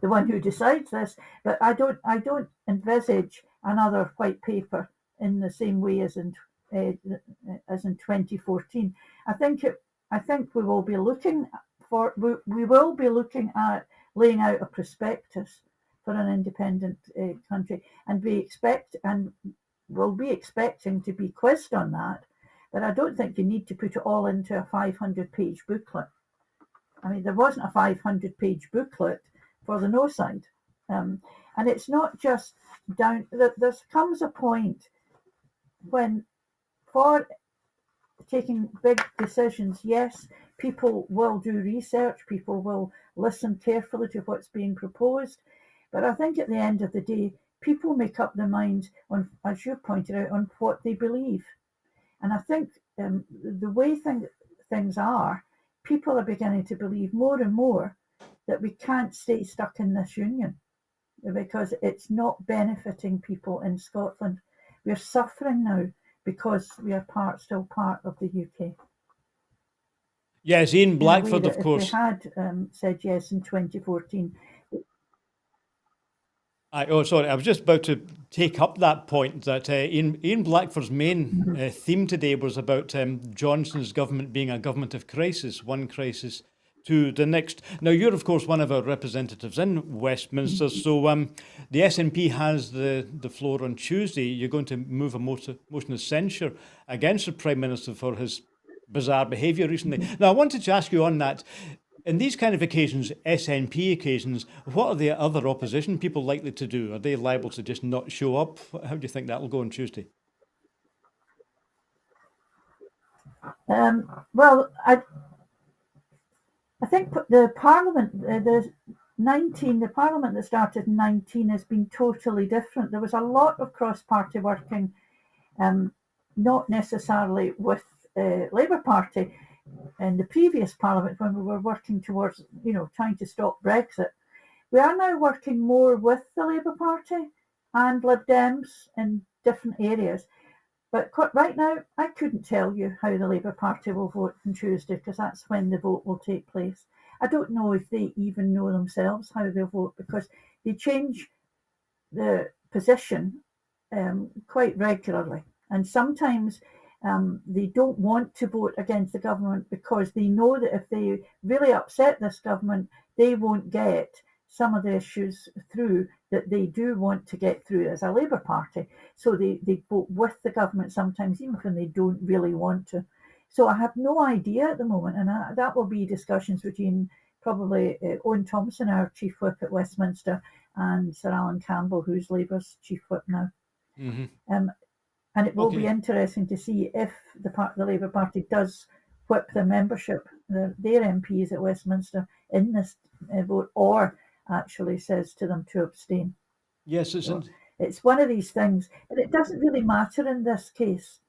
the one who decides this, but I don't envisage another white paper in the same way as in 2014. I think we will be looking at laying out a prospectus for an independent country, and we'll be expecting to be quizzed on that. But I don't think you need to put it all into a 500-page booklet. I mean, there wasn't a 500-page booklet for the no side. And it's not just down, there comes a point when, for taking big decisions, yes, people will do research, people will listen carefully to what's being proposed. But I think at the end of the day, people make up their minds on, as you pointed out, on what they believe. And I think the way things are, people are beginning to believe more and more that we can't stay stuck in this union because it's not benefiting people in Scotland. We're suffering now because we are still part of the UK. Yes, Ian Blackford, of course. If we had said yes in 2014. I was just about to take up that point, that Ian Blackford's main theme today was about Johnson's government being a government of crisis, one crisis to the next. Now, you're, of course, one of our representatives in Westminster, so the SNP has the floor on Tuesday. You're going to move a motion of censure against the Prime Minister for his bizarre behaviour recently. Now, I wanted to ask you on that, in these kind of occasions, SNP occasions, what are the other opposition people likely to do? Are they liable to just not show up? How do you think that will go on Tuesday? Well, I think the Parliament, the Parliament that started in 19 has been totally different. There was a lot of cross-party working, not necessarily with Labour Party, in the previous Parliament when we were working towards, trying to stop Brexit. We are now working more with the Labour Party and Lib Dems in different areas. But right now, I couldn't tell you how the Labour Party will vote on Tuesday, because that's when the vote will take place. I don't know if they even know themselves how they'll vote, because they change the position quite regularly. And sometimes they don't want to vote against the government because they know that if they really upset this government, they won't get some of the issues through that they do want to get through as a Labour Party. So they vote with the government sometimes, even when they don't really want to. So I have no idea at the moment, and that will be discussions between probably Owen Thompson, our Chief Whip at Westminster, and Sir Alan Campbell, who's Labour's Chief Whip now. Mm-hmm. And it will be interesting to see if the Labour Party does whip their membership, their MPs at Westminster in this vote, or actually says to them to abstain. Yes, it's one of these things, and it doesn't really matter in this case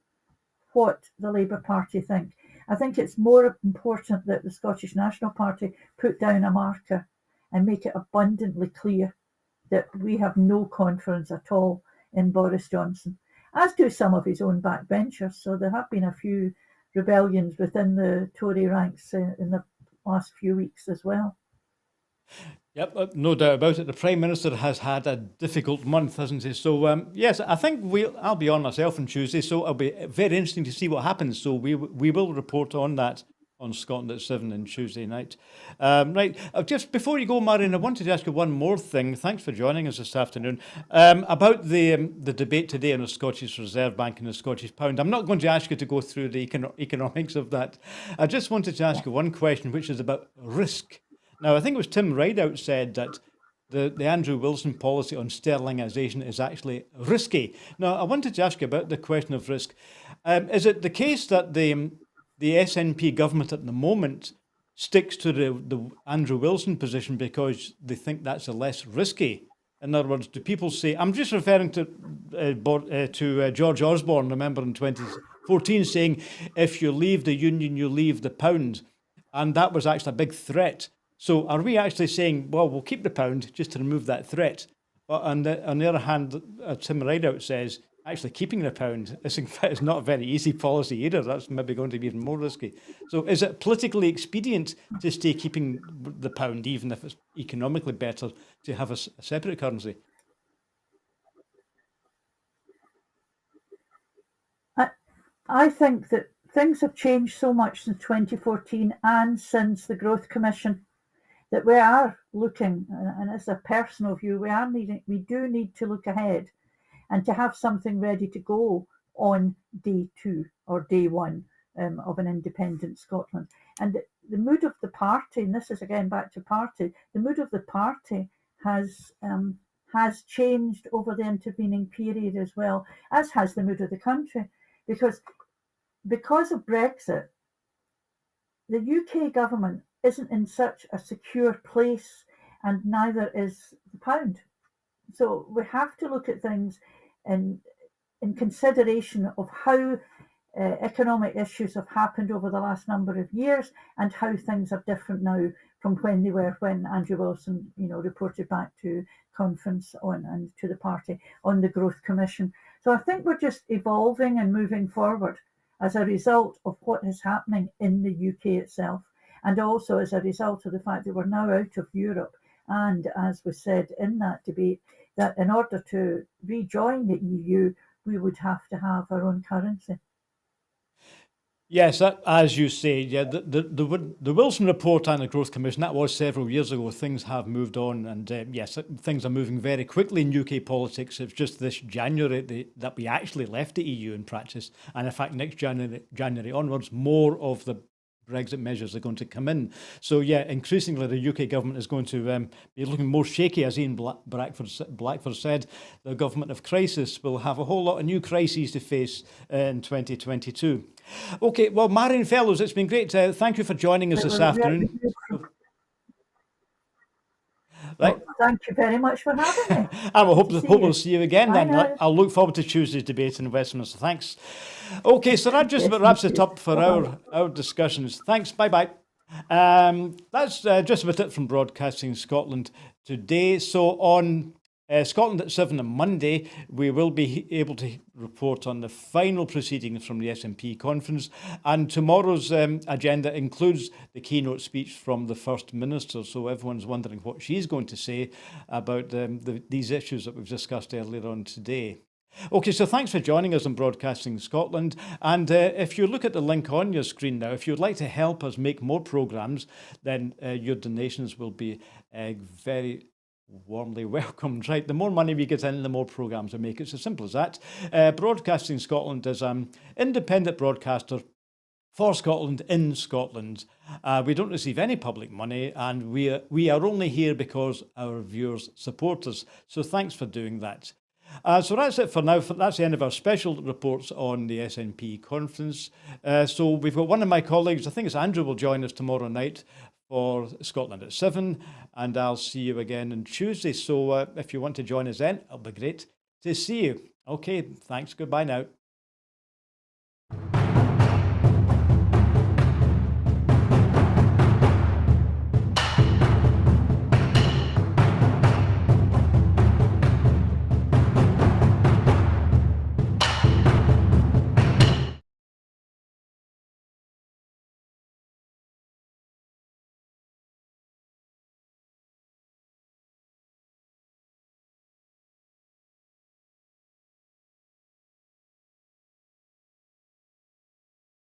what the Labour Party think. I think it's more important that the Scottish National Party put down a marker and make it abundantly clear that we have no confidence at all in Boris Johnson, as do some of his own backbenchers. So there have been a few rebellions within the Tory ranks in the last few weeks as well. Yep, no doubt about it. The Prime Minister has had a difficult month, hasn't he? So, yes, I think I'll be on myself on Tuesday, so it'll be very interesting to see what happens. So we will report on that on Scotland at 7 on Tuesday night. Right, just before you go, Marion, I wanted to ask you one more thing. Thanks for joining us this afternoon. About the debate today on the Scottish Reserve Bank and the Scottish Pound. I'm not going to ask you to go through the economics of that. I just wanted to ask you one question, which is about risk. Now, I think it was Tim Rideout said that the Andrew Wilson policy on sterlingisation is actually risky. Now, I wanted to ask you about the question of risk. Is it the case that the SNP government at the moment sticks to the Andrew Wilson position because they think that's a less risky? In other words, do people say, I'm just referring to George Osborne, remember in 2014, saying, if you leave the union, you leave the pound. and that was actually a big threat. So are we actually saying, well, we'll keep the pound just to remove that threat? But on the other hand, Tim Rideout says, actually keeping the pound is in fact is not a very easy policy either. That's maybe going to be even more risky. So is it politically expedient to stay keeping the pound, even if it's economically better to have a separate currency? I think that things have changed so much since 2014 and since the Growth Commission that we are looking, and it's a personal view, we do need to look ahead and to have something ready to go on day 2 or day 1 of an independent Scotland. And the mood of the party, and this is again back to party, the mood of the party has changed over the intervening period as well, as has the mood of the country. Because of Brexit, the UK government isn't in such a secure place, and neither is the pound. So we have to look at things in consideration of how economic issues have happened over the last number of years, and how things are different now from when they were when Andrew Wilson, reported back to conference on and to the party on the Growth Commission. So I think we're just evolving and moving forward as a result of what is happening in the UK itself, and also as a result of the fact that we're now out of Europe. And as was said in that debate, that in order to rejoin the EU, we would have to have our own currency. Yes, as you say, yeah, the Wilson report and the Growth Commission, that was several years ago. Things have moved on, and yes, things are moving very quickly in UK politics. It's just this January that we actually left the EU in practice, and in fact, next January onwards, more of the Brexit measures are going to come in. So yeah, increasingly the UK government is going to be looking more shaky, as Ian Blackford said. The government of crisis will have a whole lot of new crises to face in 2022. Okay, well, Marion Fellows, it's been great. Thank you for joining us this afternoon. Right. Well, thank you very much for having me. And I hope we'll see you again then. Bye. I'll look forward to Tuesday's debate in Westminster. Thanks. Okay, so that just about wraps it up for our discussions. Thanks. Bye-bye. That's just about it from Broadcasting Scotland today. So on Scotland at 7 on Monday, we will be able to report on the final proceedings from the SNP Conference, and tomorrow's agenda includes the keynote speech from the First Minister, so everyone's wondering what she's going to say about these issues that we've discussed earlier on today. Okay, so thanks for joining us on Broadcasting Scotland, and if you look at the link on your screen now, if you'd like to help us make more programmes, then your donations will be very warmly welcomed. Right, the more money we get in, the more programmes we make. It's as simple as that. Broadcasting Scotland is an independent broadcaster for Scotland in Scotland. We don't receive any public money, and we are only here because our viewers support us. So thanks for doing that. So that's it for now. That's the end of our special reports on the SNP Conference. So we've got one of my colleagues, I think it's Andrew, will join us tomorrow night for Scotland at 7, and I'll see you again on Tuesday. So if you want to join us then, it'll be great to see you. Okay, thanks. Goodbye now.